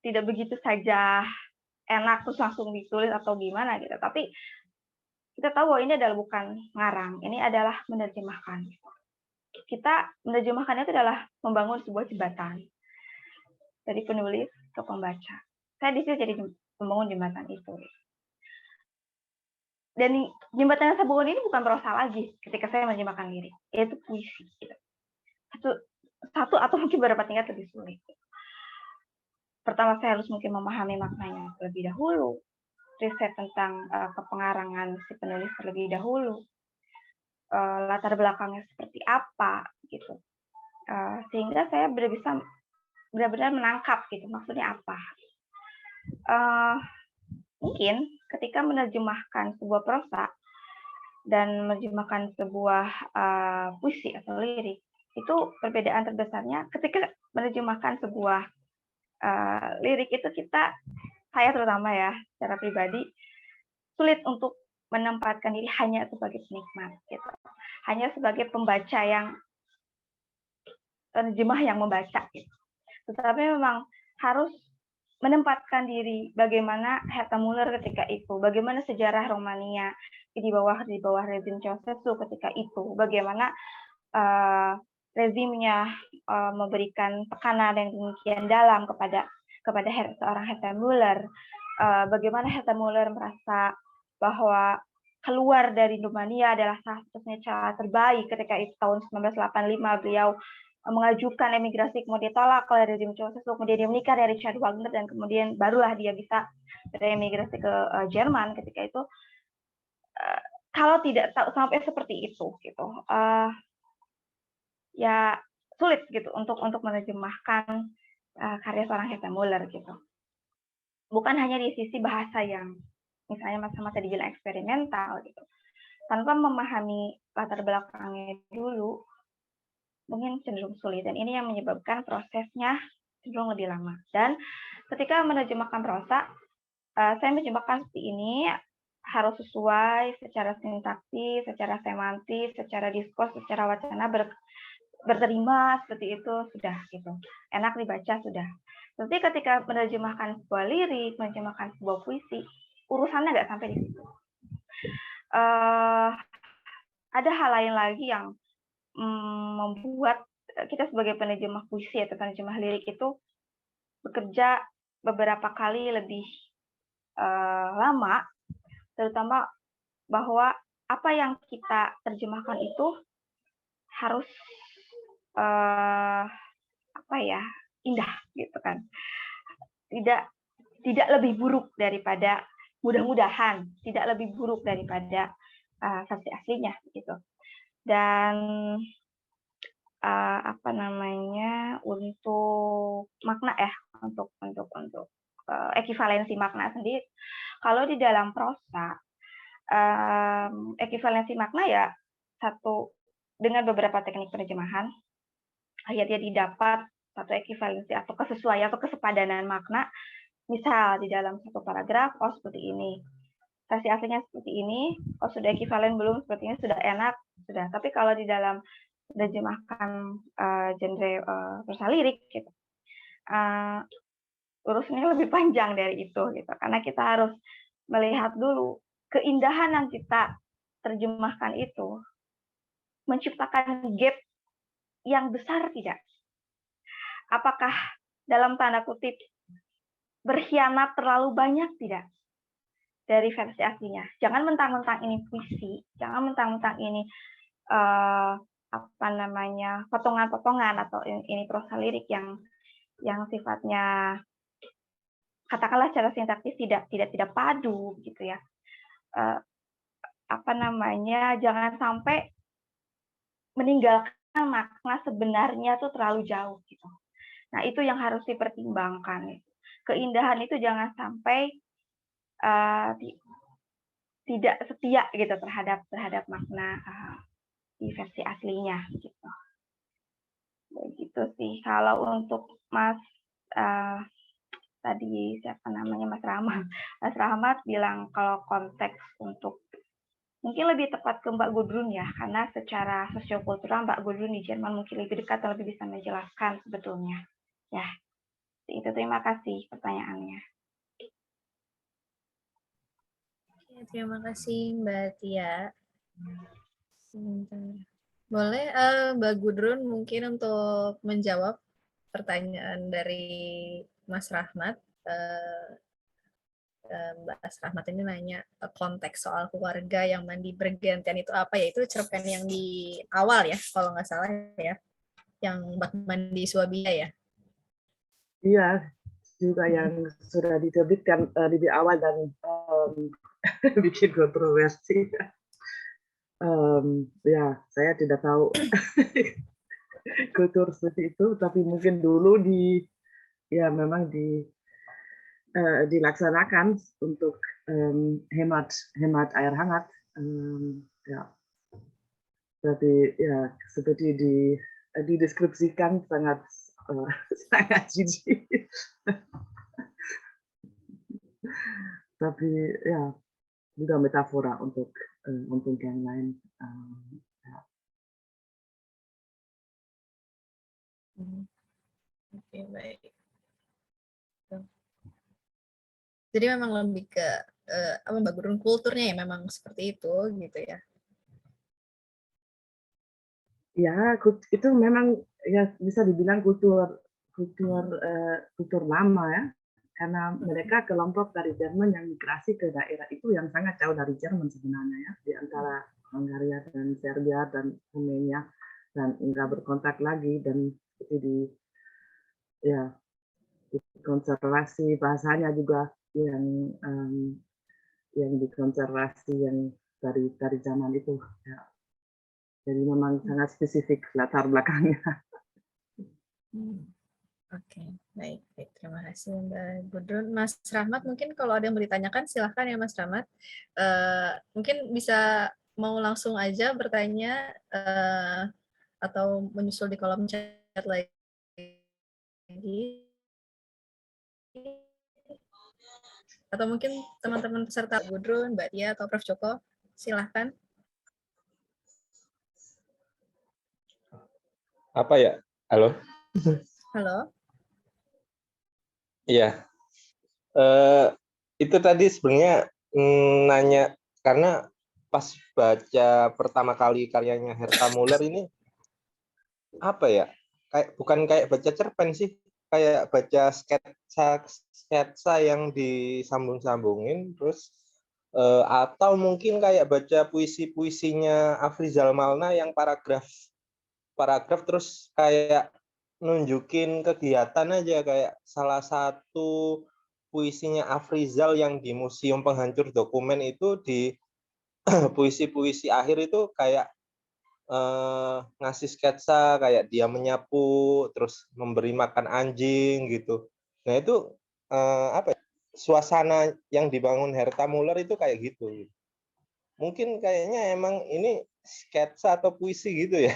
tidak begitu saja enak terus langsung ditulis atau gimana gitu. Tapi kita tahu bahwa ini adalah bukan ngarang, ini adalah menerjemahkan. Kita menerjemahkan itu adalah membangun sebuah jembatan dari penulis ke pembaca. Saya di sini jadi membangun jembatan itu. Dan jembatan yang saya bangun ini bukan prosa lagi ketika saya menerjemahkan lirik, yaitu puisi. Gitu. Satu atau mungkin beberapa tingkat lebih sulit. Pertama, saya harus mungkin memahami maknanya terlebih dahulu, riset tentang kepengarangan si penulis terlebih dahulu, latar belakangnya seperti apa, gitu, sehingga saya bisa benar-benar menangkap gitu maksudnya apa. Mungkin ketika menerjemahkan sebuah prosa dan menerjemahkan sebuah puisi atau lirik, itu perbedaan terbesarnya ketika menerjemahkan sebuah lirik itu saya terutama ya secara pribadi sulit untuk menempatkan diri hanya sebagai penikmat gitu, hanya sebagai pembaca yang penerjemah yang membaca gitu. Tetapi memang harus menempatkan diri bagaimana Herta Müller ketika itu, bagaimana sejarah Romania di bawah rezim Ceausescu ketika itu, bagaimana rezimnya memberikan tekanan yang demikian dalam kepada seorang Herta Müller, bagaimana Herta Müller merasa bahwa keluar dari Rumania adalah sastra terbaik. Ketika itu tahun 1985 beliau mengajukan emigrasi, kemudian ditolak oleh rezim Ceausescu, kemudian dia menikah dari Richard Wagner, dan kemudian barulah dia bisa beremigrasi ke Jerman. Ketika itu kalau tidak tahu sampai seperti itu gitu, ya sulit gitu untuk menerjemahkan karya seorang Herta Müller gitu. Bukan hanya di sisi bahasa yang misalnya masa-masa dibilang eksperimental gitu, tanpa memahami latar belakangnya dulu mungkin cenderung sulit, dan ini yang menyebabkan prosesnya cenderung lebih lama. Dan ketika menerjemahkan prosa, saya menerjemahkan seperti ini harus sesuai secara sintaksis, secara semantis, secara diskurs, secara wacana berterima seperti itu sudah gitu. Enak dibaca sudah. Seperti ketika menerjemahkan sebuah lirik, menerjemahkan sebuah puisi, urusannya nggak sampai di situ. Ada hal lain lagi yang membuat kita sebagai penerjemah puisi atau penerjemah lirik itu bekerja beberapa kali lebih lama, terutama bahwa apa yang kita terjemahkan itu harus indah gitu kan, tidak lebih buruk daripada, mudah-mudahan tidak lebih buruk daripada versi aslinya gitu. Dan untuk makna ya, untuk ekivalensi makna sendiri, kalau di dalam prosa ekivalensi makna ya satu, dengan beberapa teknik penerjemahan akhirnya didapat satu ekivalensi atau kesesuaian atau kesepadanan makna. Misal di dalam satu paragraf, oh seperti ini, versi aslinya seperti ini, oh sudah ekivalen belum, seperti ini sudah enak, sudah. Tapi kalau di dalam menerjemahkan genre prosa lirik gitu, urusannya lebih panjang dari itu gitu, karena kita harus melihat dulu keindahan yang kita terjemahkan itu menciptakan gap yang besar tidak? Apakah dalam tanda kutip berkhianat terlalu banyak tidak dari versi aslinya? Jangan mentang-mentang ini puisi, jangan mentang-mentang ini potongan-potongan atau ini prosa lirik yang sifatnya katakanlah secara sintaktis tidak padu gitu ya. Jangan sampai meninggalkan makna sebenarnya tuh terlalu jauh gitu. Nah, itu yang harus dipertimbangkan. Keindahan itu jangan sampai tidak setia gitu terhadap makna di versi aslinya gitu. Begitu sih. Kalau untuk Mas tadi Mas Rahmat bilang kalau konteks untuk mungkin lebih tepat ke Mbak Gudrun ya, karena secara sosiokultural Mbak Gudrun di Jerman mungkin lebih dekat dan lebih bisa menjelaskan sebetulnya. Ya, itu terima kasih pertanyaannya. Terima kasih Mbak Tia. Sebentar. Boleh Mbak Gudrun mungkin untuk menjawab pertanyaan dari Mas Rahmat. Mbak Rahmat ini nanya konteks soal keluarga yang mandi bergantian itu apa ya? Itu cerpen yang di awal ya, kalau nggak salah ya, yang bak mandi Swabia ya? Iya, juga yang sudah diterbitkan di awal dan bikin kontroversi. Ya, saya tidak tahu kultur seperti itu, tapi mungkin dulu memang dilaksanakan untuk hemat air hangat. Ya, tapi ya seperti dideskripsikan sangat jijik. Tapi ya juga metafora untuk yang lain. Oke, baik. Jadi memang lebih ke Mbak Gudrun, kulturnya ya memang seperti itu gitu ya? Ya, itu memang ya bisa dibilang kultur lama ya, karena mereka kelompok dari Jerman yang migrasi ke daerah itu yang sangat jauh dari Jerman sebenarnya ya, di antara Hungaria dan Serbia dan Rumania, dan nggak berkontak lagi, dan itu dikonservasi bahasanya juga yang dikonservasi yang dari zaman itu ya. Jadi memang sangat spesifik latar belakangnya. Oke, baik. Terima kasih Mbak Gudrun. Mas Rahmat, mungkin kalau ada yang mau ditanyakan, silahkan ya Mas Rahmat. Mungkin bisa mau langsung aja bertanya atau menyusul di kolom chat lagi. Atau mungkin teman-teman peserta Gudrun, Mbak Tia, atau Prof. Joko, silahkan. Apa ya? Halo? Halo. Iya. Itu tadi sebenarnya nanya, karena pas baca pertama kali karyanya Herta Müller ini, apa ya? Bukan kayak baca cerpen sih, kayak baca sketsa yang disambung-sambungin, terus atau mungkin kayak baca puisi-puisinya Afrizal Malna yang paragraf terus kayak nunjukin kegiatan aja, kayak salah satu puisinya Afrizal yang di Museum Penghancur Dokumen itu, di puisi-puisi akhir itu kayak ngasih sketsa kayak dia menyapu terus memberi makan anjing gitu. Nah itu apa ya, suasana yang dibangun Herta Müller itu kayak gitu. Mungkin kayaknya emang ini sketsa atau puisi gitu ya.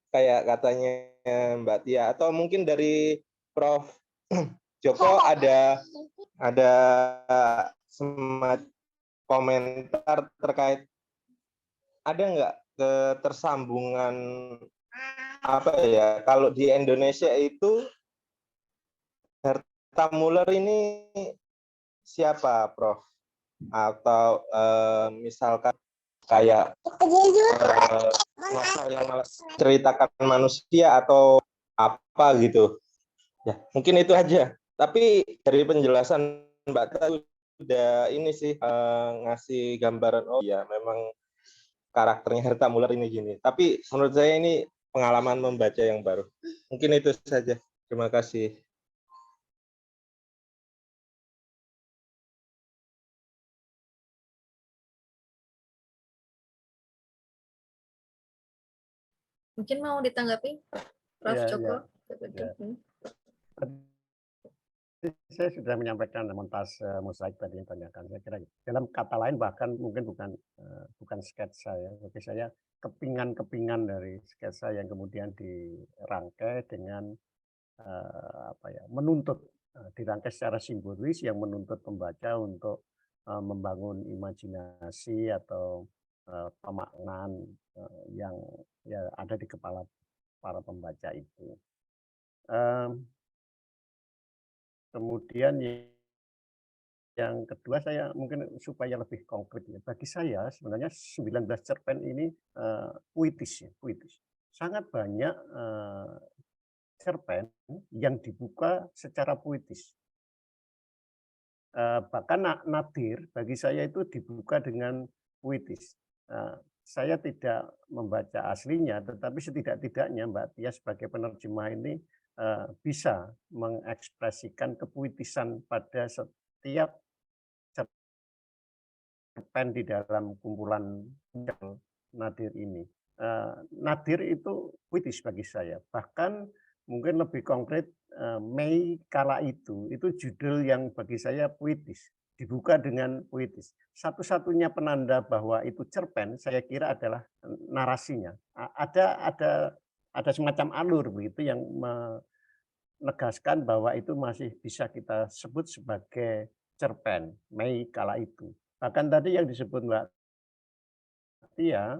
Kayak katanya Mbak Tia, atau mungkin dari Prof. Joko ada semacam komentar terkait, ada nggak ketersambungan apa ya, kalau di Indonesia itu Herta Müller ini siapa, Prof? Atau misalkan kayak novel yang ceritakan manusia atau apa gitu ya, mungkin itu aja. Tapi dari penjelasan Mbak Ta udah ini sih ngasih gambaran, oh ya memang karakternya Herta Müller ini gini. Tapi menurut saya ini pengalaman membaca yang baru. Mungkin itu saja, terima kasih. Mungkin mau ditanggapi, Prof. Joko? Ya. Saya sudah menyampaikan montas mosaik tadi yang tanyakan. Saya kira dalam kata lain bahkan mungkin bukan sketsa ya, bagi saya kepingan-kepingan dari sketsa yang kemudian dirangkai dengan menuntut, dirangkai secara simbolis yang menuntut pembaca untuk membangun imajinasi atau pemaknaan yang ya ada di kepala para pembaca itu. Kemudian yang kedua, saya mungkin supaya lebih konkret ya, bagi saya sebenarnya 19 cerpen ini puitis ya, puitis. Sangat banyak cerpen yang dibuka secara puitis. Bahkan nadir bagi saya itu dibuka dengan puitis. Saya tidak membaca aslinya, tetapi setidak-tidaknya Mbak Tia sebagai penerjemah ini bisa mengekspresikan kepuitisan pada setiap cerpen di dalam kumpulan nadir ini. Nadir itu puitis bagi saya. Bahkan mungkin lebih konkret, Mei Kala itu judul yang bagi saya puitis, dibuka dengan puitis. Satu-satunya penanda bahwa itu cerpen, saya kira adalah narasinya. Ada semacam alur begitu yang menegaskan bahwa itu masih bisa kita sebut sebagai cerpen, Mei Kala itu. Bahkan tadi yang disebut Mbak Tia,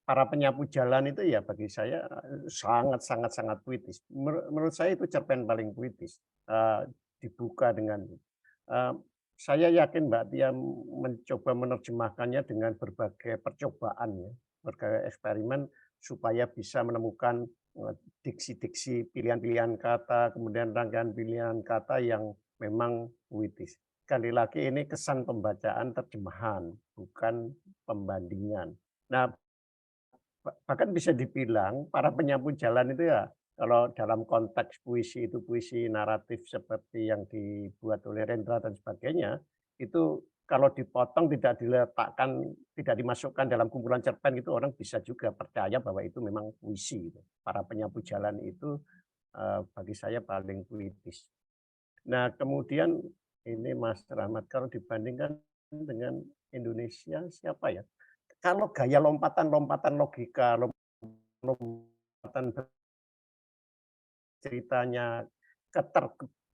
para penyapu jalan itu ya bagi saya sangat puitis. Menurut saya itu cerpen paling puitis, dibuka dengan saya yakin Mbak Tia mencoba menerjemahkannya dengan berbagai percobaan ya, berbagai eksperimen supaya bisa menemukan diksi-diksi pilihan-pilihan kata, kemudian rangkaian pilihan kata yang memang puitis. Sekali lagi ini kesan pembacaan terjemahan, bukan pembandingan. Nah, bahkan bisa dibilang para penyapu jalan itu ya, kalau dalam konteks puisi itu puisi naratif seperti yang dibuat oleh Rendra dan sebagainya, itu kalau dipotong tidak diletakkan, tidak dimasukkan dalam kumpulan cerpen itu orang bisa juga percaya bahwa itu memang puisi. Para penyapu jalan itu bagi saya paling puitis. Nah, kemudian ini Mas Rahmat, kalau dibandingkan dengan Indonesia siapa ya? Kalau gaya lompatan-lompatan logika, lompatan ceritanya,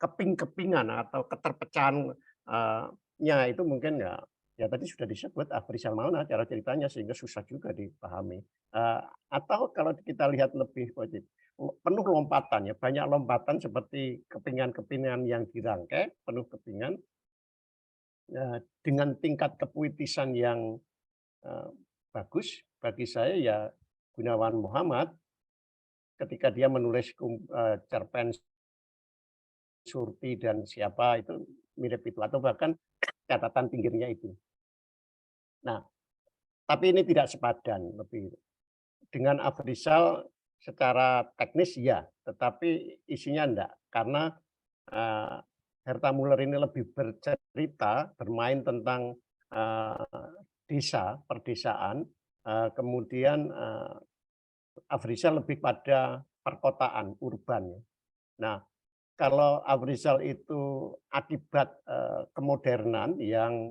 keping-kepingan atau keterpecahan-nya itu mungkin ya tadi sudah disebut Afrizal Mauna cara ceritanya sehingga susah juga dipahami. Atau kalau kita lihat lebih positif, penuh lompatan ya, banyak lompatan seperti kepingan-kepingan yang dirangkai, penuh kepingan dengan tingkat kepuitisan yang bagus bagi saya ya Gunawan Muhammad ketika dia menulis cerpen Surti dan siapa itu mirip itu atau bahkan catatan pinggirnya itu. Nah, tapi ini tidak sepadan lebih dengan Afrizal secara teknis ya, tetapi isinya enggak karena Herta Muller ini lebih bercerita, bermain tentang desa, perdesaan, kemudian Afrizal lebih pada perkotaan, urban. Nah, kalau Afrizal itu akibat kemodernan yang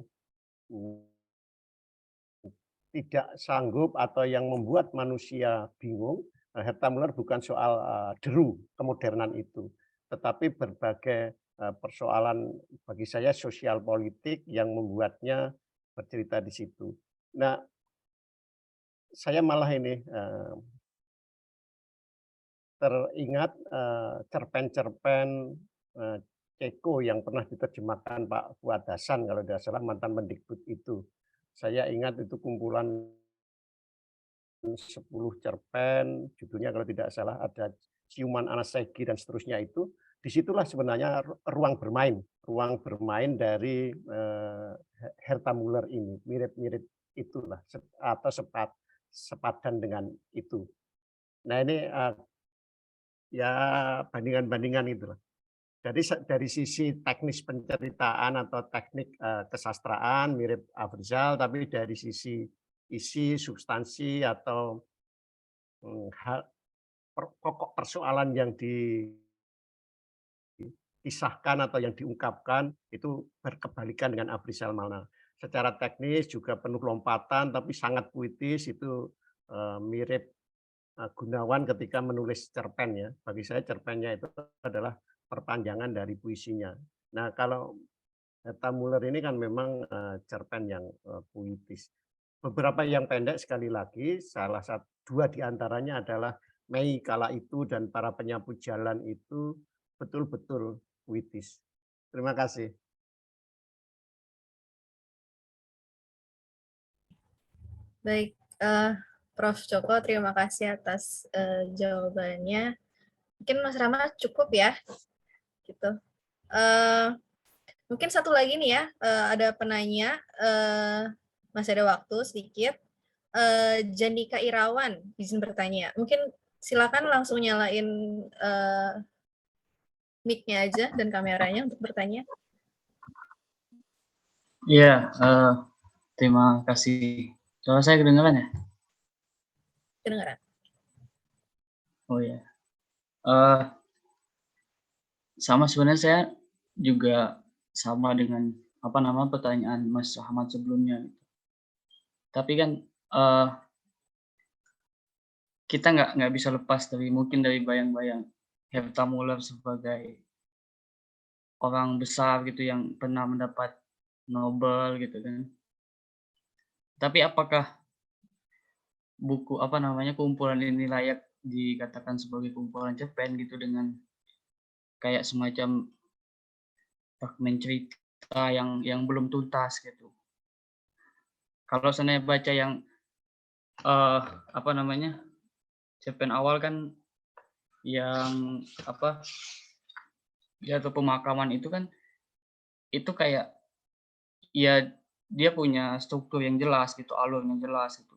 tidak sanggup atau yang membuat manusia bingung, Herta Muller bukan soal deru kemodernan itu, tetapi berbagai persoalan bagi saya sosial politik yang membuatnya bercerita di situ. Nah, saya malah ini teringat cerpen-cerpen Ceko yang pernah diterjemahkan Pak Fuad Hasan kalau tidak salah mantan Mendikbud itu. Saya ingat itu kumpulan 10 cerpen, judulnya kalau tidak salah ada Ciuman Anas Saigi dan seterusnya itu. Disitulah sebenarnya ruang bermain dari Herta Muller ini, mirip-mirip itulah atau sepadan dengan itu. Nah ini ya bandingan-bandingan itulah. Jadi dari sisi teknis penceritaan atau teknik kesastraan mirip Afrizal, tapi dari sisi isi, substansi atau pokok persoalan yang disahkan atau yang diungkapkan itu berkebalikan dengan Afrizal Mauna. Secara teknis juga penuh lompatan, tapi sangat puitis itu mirip Gunawan ketika menulis cerpen ya. Bagi saya cerpennya itu adalah perpanjangan dari puisinya. Nah kalau Herta Muller ini kan memang cerpen yang puitis. Beberapa yang pendek sekali lagi, salah satu 2 diantaranya adalah Mei Kala Itu dan Para Penyapu Jalan itu betul-betul puitis. Terima kasih. Baik, Prof. Joko, terima kasih atas jawabannya. Mungkin Mas Rama cukup ya, gitu. Mungkin satu lagi nih ya, ada penanya, masih ada waktu sedikit. Jandika Irawan izin bertanya. Mungkin silakan langsung nyalain mic-nya aja dan kameranya untuk bertanya. Iya, terima kasih. Soalnya saya kedengaran ya? Kedengaran. Oh ya. Sama sebenarnya saya juga sama dengan pertanyaan Mas Rahmat sebelumnya. Tapi kan kita nggak bisa lepas dari bayang-bayang Herta Muller sebagai orang besar gitu yang pernah mendapat Nobel gitu kan. Tapi apakah buku kumpulan ini layak dikatakan sebagai kumpulan cerpen gitu dengan kayak semacam fragmen cerita yang belum tuntas gitu. Kalau saya baca yang cerpen awal kan yang apa jatuh pemakaman itu kan itu kayak ya dia punya struktur yang jelas gitu, alur yang jelas gitu.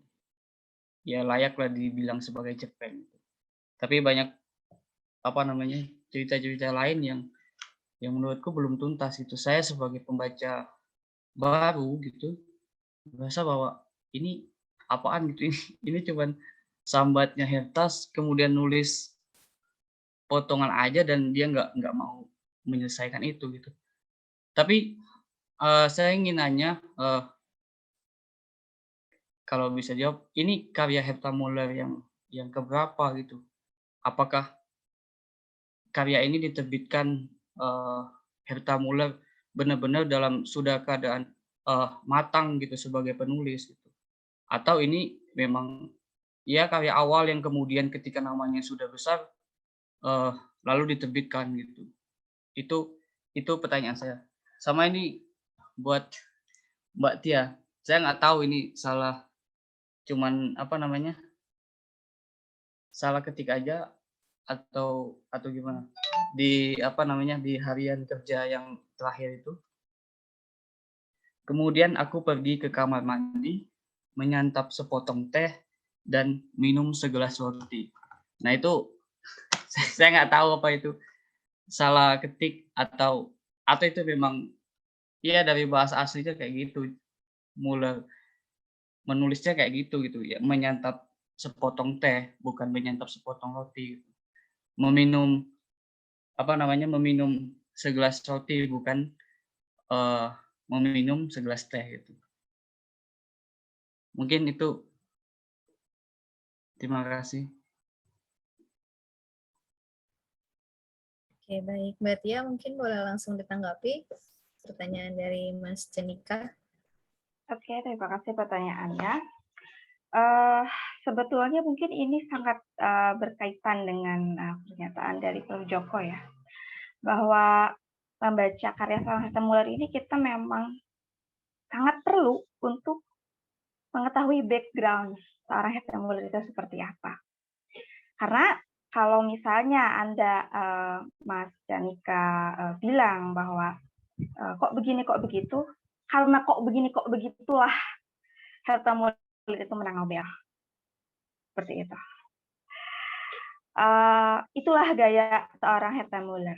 Ya layaklah dibilang sebagai cerpen gitu. Tapi banyak apa namanya cerita-cerita lain yang menurutku belum tuntas itu. Saya sebagai pembaca baru gitu merasa bahwa ini apaan gitu ini cuman sambatnya Hertas kemudian nulis potongan aja dan dia nggak mau menyelesaikan itu gitu. Tapi saya ingin nanya kalau bisa jawab ini karya Herta Müller yang keberapa gitu? Apakah karya ini diterbitkan Herta Müller benar-benar dalam sudah keadaan matang gitu sebagai penulis gitu? Atau ini memang ya karya awal yang kemudian ketika namanya sudah besar lalu diterbitkan gitu? Itu pertanyaan saya. Sama ini buat Mbak Tia, saya nggak tahu ini salah cuman apa namanya salah ketik aja atau gimana di apa namanya di harian kerja yang terakhir itu. Kemudian aku pergi ke kamar mandi, menyantap sepotong teh dan minum segelas roti. Nah itu saya nggak tahu apa itu salah ketik atau itu memang iya dari bahasa aslinya kayak gitu. Mulai menulisnya kayak gitu ya, menyantap sepotong teh bukan menyantap sepotong roti. Gitu. Meminum apa namanya meminum segelas roti bukan meminum segelas teh gitu. Mungkin itu. Terima kasih. Oke, baik. Mbak Tia mungkin boleh langsung ditanggapi pertanyaan dari Mas Cenika. Oke, terima kasih pertanyaannya. Sebetulnya mungkin ini sangat berkaitan dengan pernyataan dari Prof. Joko ya, bahwa membaca karya seorang Herta Müller ini kita memang sangat perlu untuk mengetahui background seorang Herta Müller itu seperti apa. Karena kalau misalnya Anda, Mas Janika, bilang bahwa kok begini, kok begitu, karena kok begini, kok begitulah Herta Müller itu menang Nobel. Seperti itu. Itulah gaya seorang Herta Müller.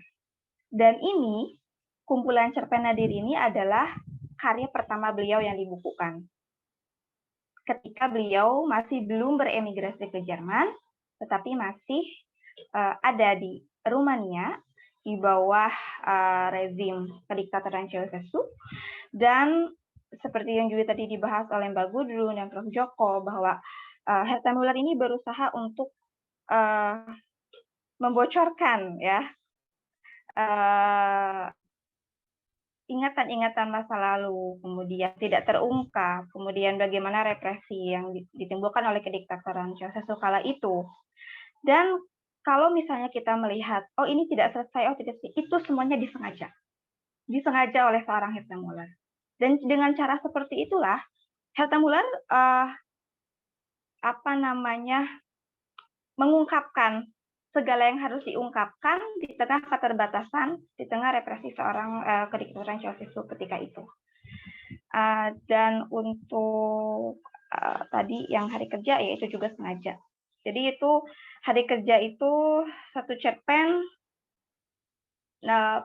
Dan ini, kumpulan cerpen Nadir ini adalah karya pertama beliau yang dibukukan. Ketika beliau masih belum beremigrasi ke Jerman, tetapi masih ada di Rumania di bawah rezim kediktatoran Ceausescu. Dan seperti yang juga tadi dibahas oleh Mbak Gudrun dan Prof. Joko, bahwa Herta Müller ini berusaha untuk membocorkan ya ingatan-ingatan masa lalu, kemudian tidak terungkap, kemudian bagaimana represi yang ditimbulkan oleh kediktatoran Ceausescu kala itu. Dan kalau misalnya kita melihat, oh ini tidak selesai, oh tidak selesai, itu semuanya disengaja oleh seorang Herta Müller. Dan dengan cara seperti itulah Herta Müller mengungkapkan segala yang harus diungkapkan di tengah keterbatasan, di tengah represi seorang kediktatoran Ceausescu ketika itu. Dan untuk tadi yang hari kerja, ya itu juga sengaja. Jadi itu hari kerja itu satu cerpen,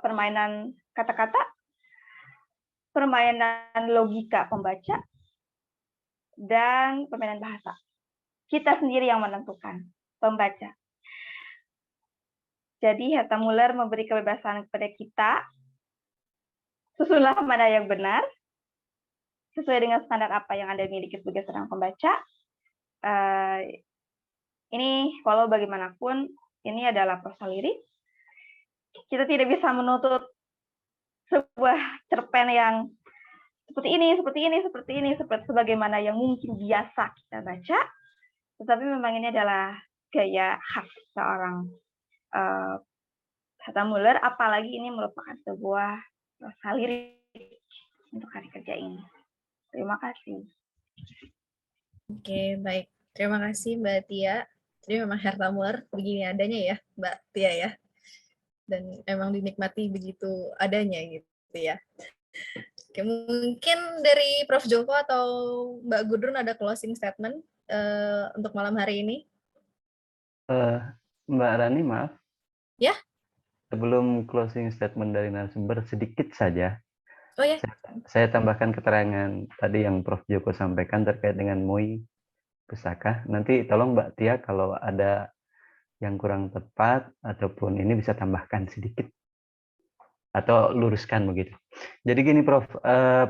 permainan kata-kata, permainan logika pembaca, dan permainan bahasa. Kita sendiri yang menentukan, pembaca. Jadi Herta Müller memberi kebebasan kepada kita, susunlah mana yang benar, sesuai dengan standar apa yang Anda miliki sebagai seorang pembaca. Ini walau bagaimanapun, ini adalah prosa lirik. Kita tidak bisa menuntut sebuah cerpen yang seperti ini, seperti sebagaimana yang mungkin biasa kita baca. Tetapi memang ini adalah gaya khas seorang Herta Müller, apalagi ini merupakan sebuah prosa lirik untuk hari kerja ini. Terima kasih. Oke, baik. Terima kasih Mbak Tia. Jadi memang Herta Muller begini adanya ya, Mbak Tia ya. Dan memang dinikmati begitu adanya gitu ya. Oke, mungkin dari Prof. Joko atau Mbak Gudrun ada closing statement untuk malam hari ini? Mbak Rani, maaf. Ya? Sebelum closing statement dari narasumber, sedikit saja. Oh ya? Saya tambahkan keterangan tadi yang Prof. Joko sampaikan terkait dengan MUI Pustaka. Nanti tolong Mbak Tia kalau ada yang kurang tepat ataupun ini bisa tambahkan sedikit atau luruskan begitu. Jadi gini Prof,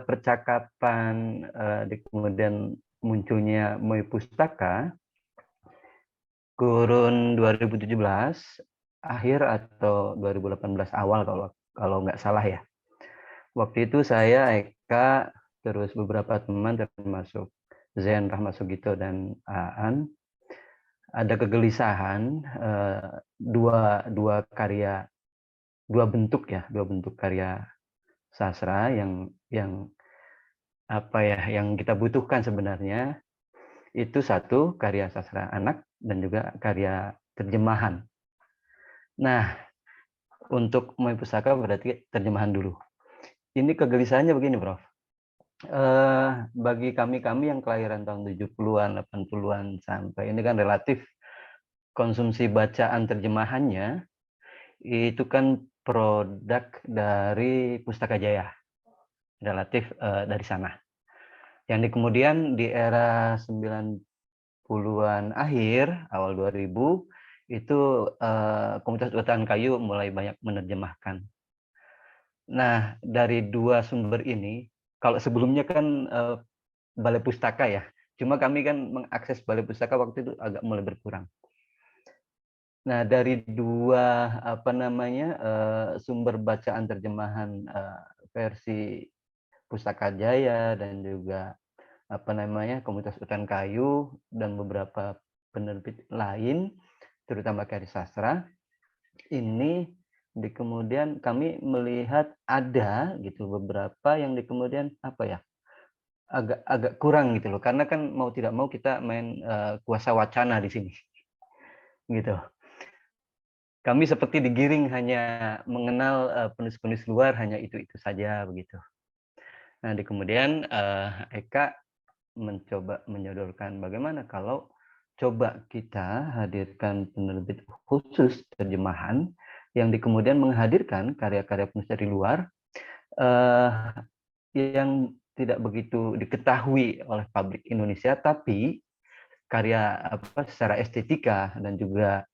percakapan di kemudian munculnya MUI Pustaka kurun 2017 akhir atau 2018 awal kalau nggak salah ya. Waktu itu saya, Eka, terus beberapa teman termasuk Zen, Rahmat Sugito, dan Aan, ada kegelisahan dua bentuk karya sastra yang kita butuhkan sebenarnya. Itu satu, karya sastra anak dan juga karya terjemahan. Nah, untuk MUI Pustaka berarti terjemahan dulu. Ini kegelisahannya begini, Prof. Bagi kami yang kelahiran tahun 70-an, 80-an sampai ini kan relatif konsumsi bacaan terjemahannya itu kan produk dari Pustaka Jaya. Relatif dari sana. Yang kemudian di era 90-an akhir, awal 2000 itu Komunitas Hutan Kayu mulai banyak menerjemahkan. Nah, dari dua sumber ini, kalau sebelumnya kan Balai Pustaka ya, cuma kami kan mengakses Balai Pustaka waktu itu agak mulai berkurang. Nah, dari dua sumber bacaan terjemahan versi Pustaka Jaya dan juga Komunitas Hutan Kayu dan beberapa penerbit lain, terutama karya sastra, ini kemudian kami melihat ada gitu beberapa yang kemudian agak kurang gitu loh, karena kan mau tidak mau kita main kuasa wacana di sini gitu. Kami seperti digiring hanya mengenal penulis-penulis luar hanya itu saja begitu. Nah, kemudian Eka mencoba menyodorkan bagaimana kalau coba kita hadirkan penerbit khusus terjemahan yang kemudian menghadirkan karya-karya penulis dari luar yang tidak begitu diketahui oleh publik Indonesia, tapi karya secara estetika dan juga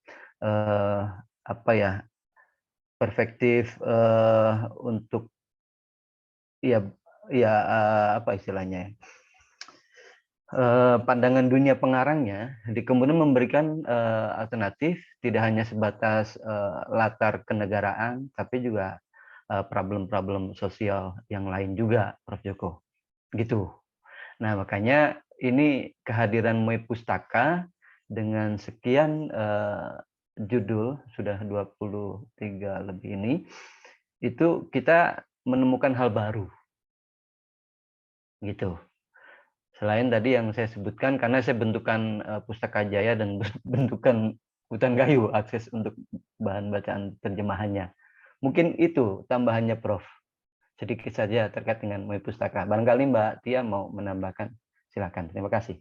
perspektif untuk istilahnya pandangan dunia pengarangnya kemudian memberikan alternatif tidak hanya sebatas latar kenegaraan tapi juga problem-problem sosial yang lain juga, Prof. Joko. Gitu. Nah, makanya ini kehadiran MUI Pustaka dengan sekian judul sudah 23 lebih ini itu kita menemukan hal baru. Gitu. Selain tadi yang saya sebutkan, karena saya bentukan Pustaka Jaya dan bentukan Hutan Kayu akses untuk bahan bacaan terjemahannya. Mungkin itu tambahannya Prof. Sedikit saja terkait dengan MUI Pustaka. Barangkali Mbak Tia mau menambahkan, silakan. Terima kasih.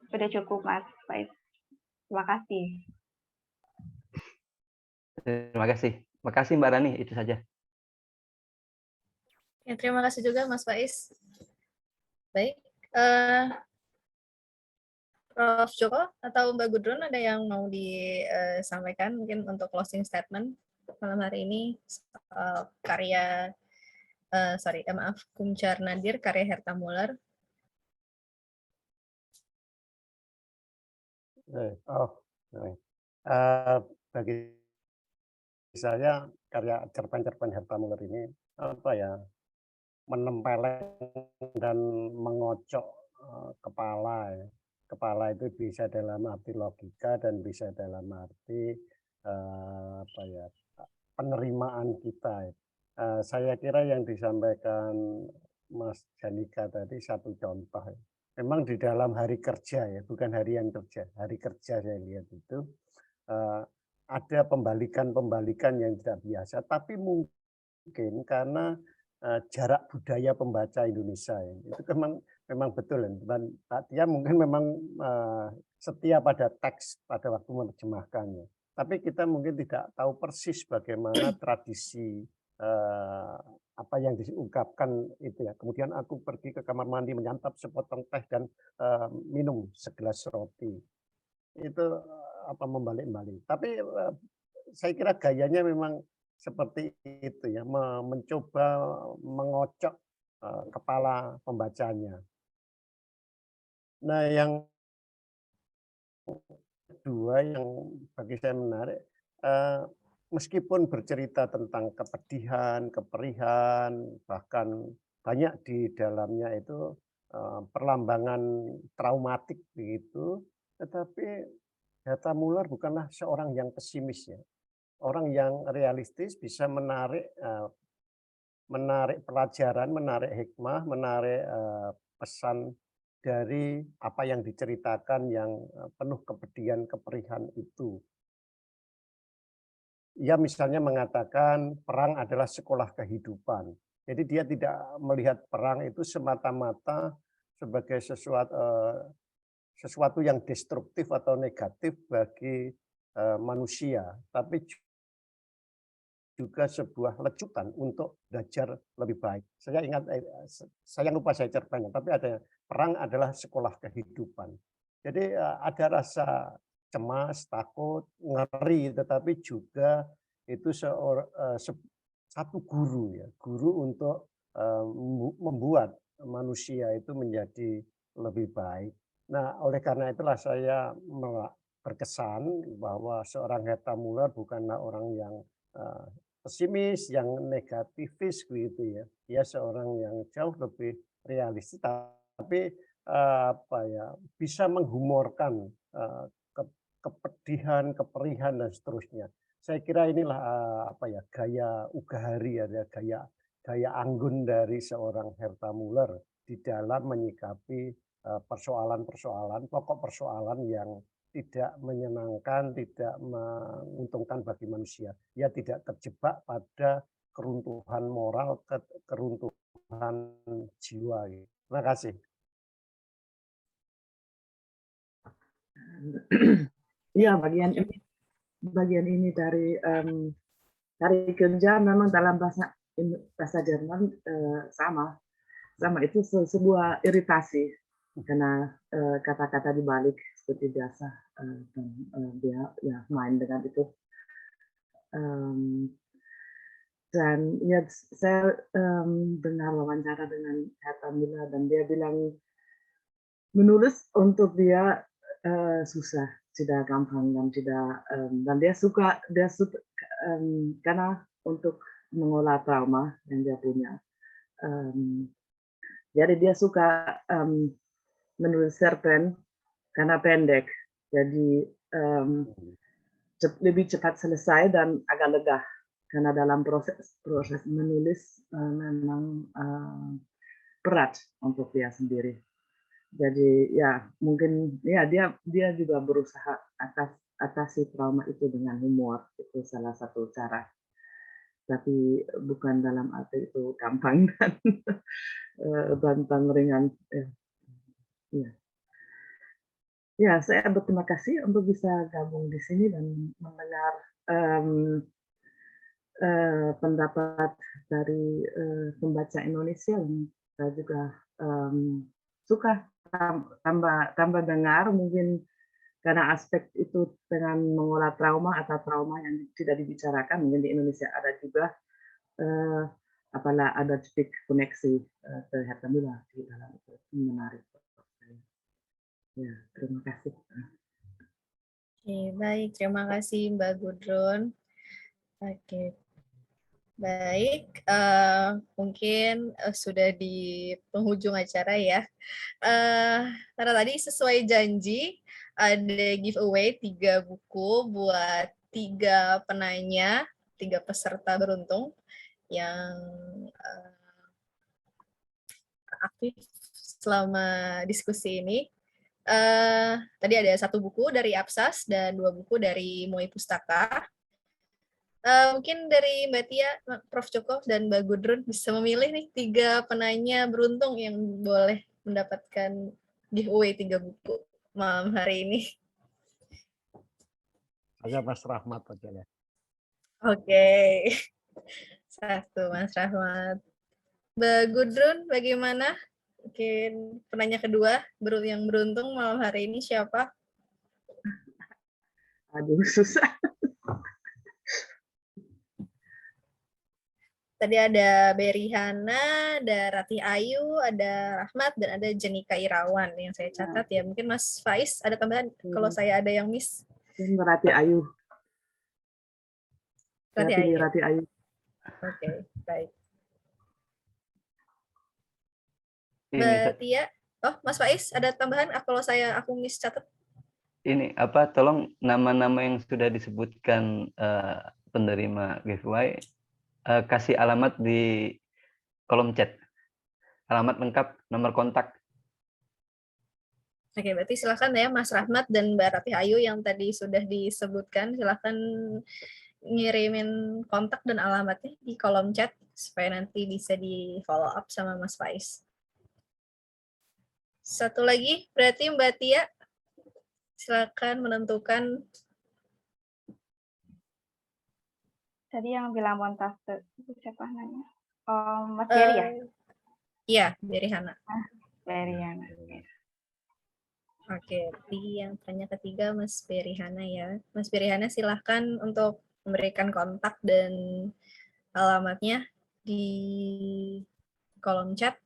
Sudah cukup, Mas Faiz. Terima kasih. Terima kasih. Terima kasih Mbak Rani, itu saja. Ya, terima kasih juga Mas Faiz. Baik, Prof. Joko atau Mbak Gudrun ada yang mau disampaikan mungkin untuk closing statement malam hari ini karya Kumcar Nadir karya Herta Muller. Bagi saya karya cerpen-cerpen Herta Muller ini menempeleng dan mengocok kepala ya. Kepala itu bisa dalam arti logika dan bisa dalam arti penerimaan kita. Saya kira yang disampaikan Mas Janika tadi satu contoh. memang di dalam hari kerja ya, bukan harian kerja, hari kerja saya lihat itu ada pembalikan-pembalikan yang tidak biasa, tapi mungkin karena jarak budaya pembaca Indonesia ya. Itu memang betul dan Pak Tia mungkin memang setia pada teks pada waktu menerjemahkannya. Tapi kita mungkin tidak tahu persis bagaimana tradisi apa yang diungkapkan itu ya. Kemudian aku pergi ke kamar mandi menyantap sepotong teh dan minum segelas roti. Itu apa membalik-balik. Tapi saya kira gayanya memang seperti itu ya, mencoba mengocok kepala pembacanya. Nah, yang kedua yang bagi saya menarik, meskipun bercerita tentang kepedihan, keperihan, bahkan banyak di dalamnya itu perlambangan traumatik begitu, tetapi Herta Müller bukanlah seorang yang pesimis ya. Orang yang realistis bisa menarik pelajaran, menarik hikmah, menarik pesan dari apa yang diceritakan yang penuh kepedihan, keperihan itu. Ia misalnya mengatakan perang adalah sekolah kehidupan. Jadi dia tidak melihat perang itu semata-mata sebagai sesuatu yang destruktif atau negatif bagi manusia, tapi juga sebuah lecutan untuk belajar lebih baik. Saya ingat, saya lupa saya cerpennya, tapi ada perang adalah sekolah kehidupan. Jadi ada rasa cemas, takut, ngeri, tetapi juga itu satu guru ya, guru untuk membuat manusia itu menjadi lebih baik. Nah, oleh karena itulah saya berkesan bahwa seorang Herta Müller bukanlah orang yang pesimis, yang negativis begitu ya. Dia seorang yang jauh lebih realistis, tapi apa ya, bisa menghumorkan kepedihan, keperihan dan seterusnya. Saya kira inilah apa ya, gaya ugahari ya, gaya anggun dari seorang Herta Müller di dalam menyikapi persoalan-persoalan, pokok persoalan yang tidak menyenangkan, tidak menguntungkan bagi manusia. Ia tidak terjebak pada keruntuhan moral, keruntuhan jiwa. Terima kasih. Iya, bagian ini dari kerja memang dalam bahasa Jerman sama itu sebuah iritasi karena kata-kata dibalik seperti biasa dia ya main dengan itu dan ya saya dengar wawancara dengan Herta Müller dan dia bilang menulis untuk dia susah, tidak gampang dan tidak dan dia suka karena untuk mengolah trauma yang dia punya. Jadi dia suka menulis cerpen karena pendek, jadi lebih cepat selesai dan agak lega karena dalam proses menulis memang berat untuk dia sendiri. Jadi ya mungkin ya dia juga berusaha atasi trauma itu dengan humor, itu salah satu cara. Tapi bukan dalam arti itu gampang dan ringan. Ya. Ya, saya berterima kasih untuk bisa gabung di sini dan mendengar pendapat dari pembaca Indonesia. Saya juga suka tambah dengar mungkin karena aspek itu dengan mengolah trauma atau trauma yang tidak dibicarakan mungkin di Indonesia ada juga apalah ada titik koneksi ke Herta Müller di dalam itu menarik. Ya, terima kasih. Oke, baik. Terima kasih Mbak Gudrun. Oke, baik. Mungkin sudah di penghujung acara ya. Karena tadi sesuai janji ada giveaway 3 buku buat 3 penanya, 3 peserta beruntung yang aktif selama diskusi ini. Tadi ada 1 buku dari Apsas dan 2 buku dari Moi Pustaka. Mungkin dari Mbak Tia, Prof. Joko, dan Mbak Gudrun bisa memilih nih 3 penanya beruntung yang boleh mendapatkan giveaway 3 buku malam hari ini. Saya Mas Rahmat aja ya. Oke. 1 Mas Rahmat. Mbak Gudrun, bagaimana? Mungkin penanya kedua yang beruntung malam hari ini siapa? Aduh, susah. Tadi ada Berry Hana, ada Ratih Ayu, ada Rahmat, dan ada Jenika Irawan yang saya catat ya. Mungkin Mas Faiz ada tambahan kalau saya ada yang miss. Ratih Ayu. Ratih Ayu. Ratih Ayu. Oke, baik. Ini Mbak Tia, Mas Faiz ada tambahan kalau aku miss catat? ini tolong nama-nama yang sudah disebutkan penerima giveaway kasih alamat di kolom chat. Alamat lengkap, nomor kontak. Oke, berarti silakan ya Mas Rahmat dan Mbak Ratih Ayu yang tadi sudah disebutkan, silakan ngirimin kontak dan alamatnya di kolom chat supaya nanti bisa di follow up sama Mas Faiz. Satu lagi, berarti Mbak Tia, silakan menentukan. Tadi yang bilang montase itu siapa namanya? Mas Berry ya? Iya, Berry Hana. Berry Hana. Oke, yang tanya ketiga Mas Berry Hana ya. Mas Berry Hana silahkan untuk memberikan kontak dan alamatnya di kolom chat.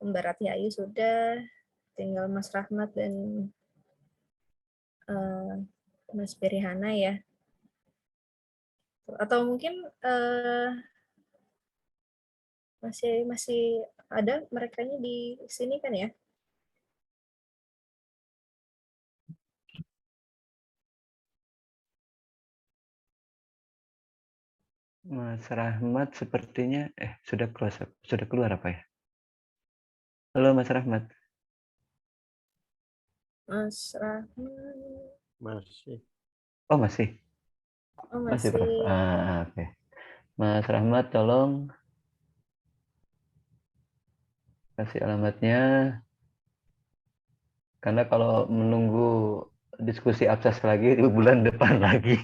Mbak Ratih Ayu sudah, tinggal Mas Rahmat dan Mas Berry Hana ya. Atau mungkin masih ada merekanya di sini kan ya? Mas Rahmat sepertinya sudah keluar apa ya? Halo Mas Rahmat. Mas Rahmat. Masih. Oh masih. Oh masih. Prof. Oke. Mas Rahmat tolong kasih alamatnya. Karena kalau menunggu diskusi absas lagi di bulan depan lagi.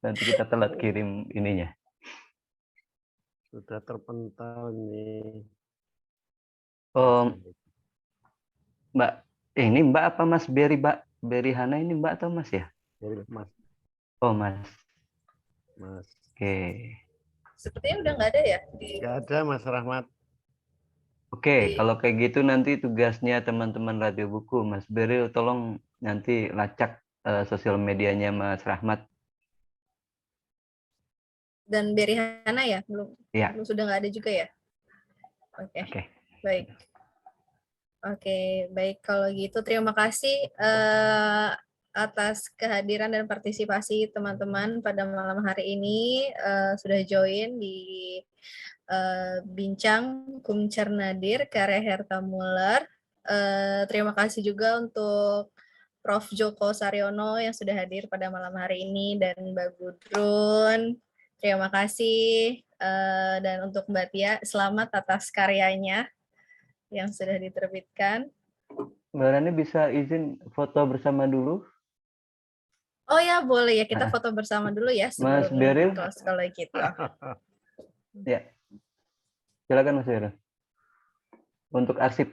Nanti kita telat kirim ininya. Sudah terpental nih. Mbak, ini Mbak apa Mas Berry, Mbak? Berry Hana ini Mbak atau Mas ya? Mas. Oh Mas. Mas. Oke. Sepertinya udah nggak ada ya? Nggak ada Mas Rahmat. Oke, kalau kayak gitu nanti tugasnya teman-teman Radio Buku, Mas Berry tolong nanti lacak sosial medianya Mas Rahmat. Dan Berry Hana ya? Belum sudah nggak ada juga ya? Oke. Baik. Oke, baik kalau gitu terima kasih atas kehadiran dan partisipasi teman-teman pada malam hari ini sudah join di bincang Kumcer Nadir karya Herta Muller. Terima kasih juga untuk Prof. Joko Saryono yang sudah hadir pada malam hari ini dan Mbak Gudrun. Terima kasih dan untuk Mbak Tia, selamat atas karyanya yang sudah diterbitkan. Mbak Rani bisa izin foto bersama dulu? Oh ya, boleh ya. Kita foto bersama dulu ya sebelum Mas Beril? kalau gitu. Ya. Silakan Mas Beril. Untuk arsip.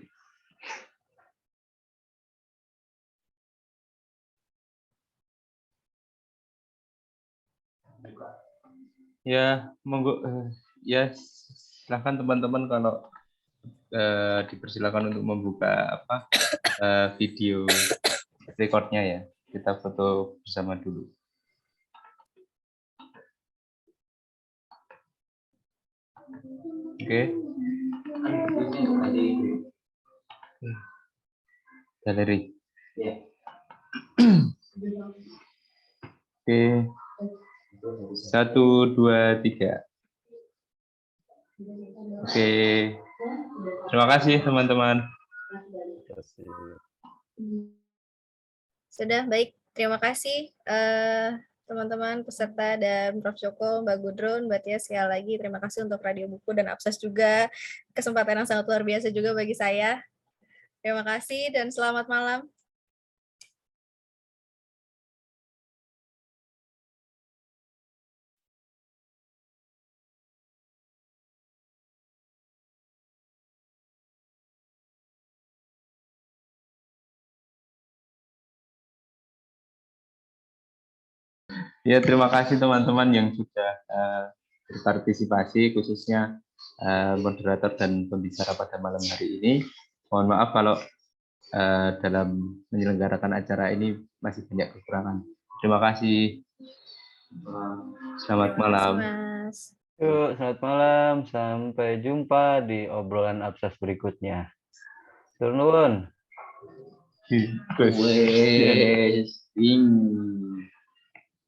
Ya, monggo ya silahkan teman-teman kalau dipersilakan untuk membuka video recordnya ya. Kita foto bersama dulu. Oke. Galeri. Oke. 1, 2, 3. Oke. Terima kasih teman-teman. Terima kasih. Sudah, baik. Terima kasih teman-teman peserta dan Prof. Joko, Mbak Gudrun, Mbak Tia, sekali lagi terima kasih untuk Radio Buku dan Absas juga. Kesempatan yang sangat luar biasa juga bagi saya. Terima kasih dan selamat malam. Ya, terima kasih teman-teman yang sudah berpartisipasi, khususnya moderator dan pembicara pada malam hari ini. Mohon maaf kalau dalam menyelenggarakan acara ini masih banyak kekurangan. Terima kasih. Selamat malam. Mas. Yuk, selamat malam. Sampai jumpa di obrolan Absas berikutnya. Turun nuwun. Wes.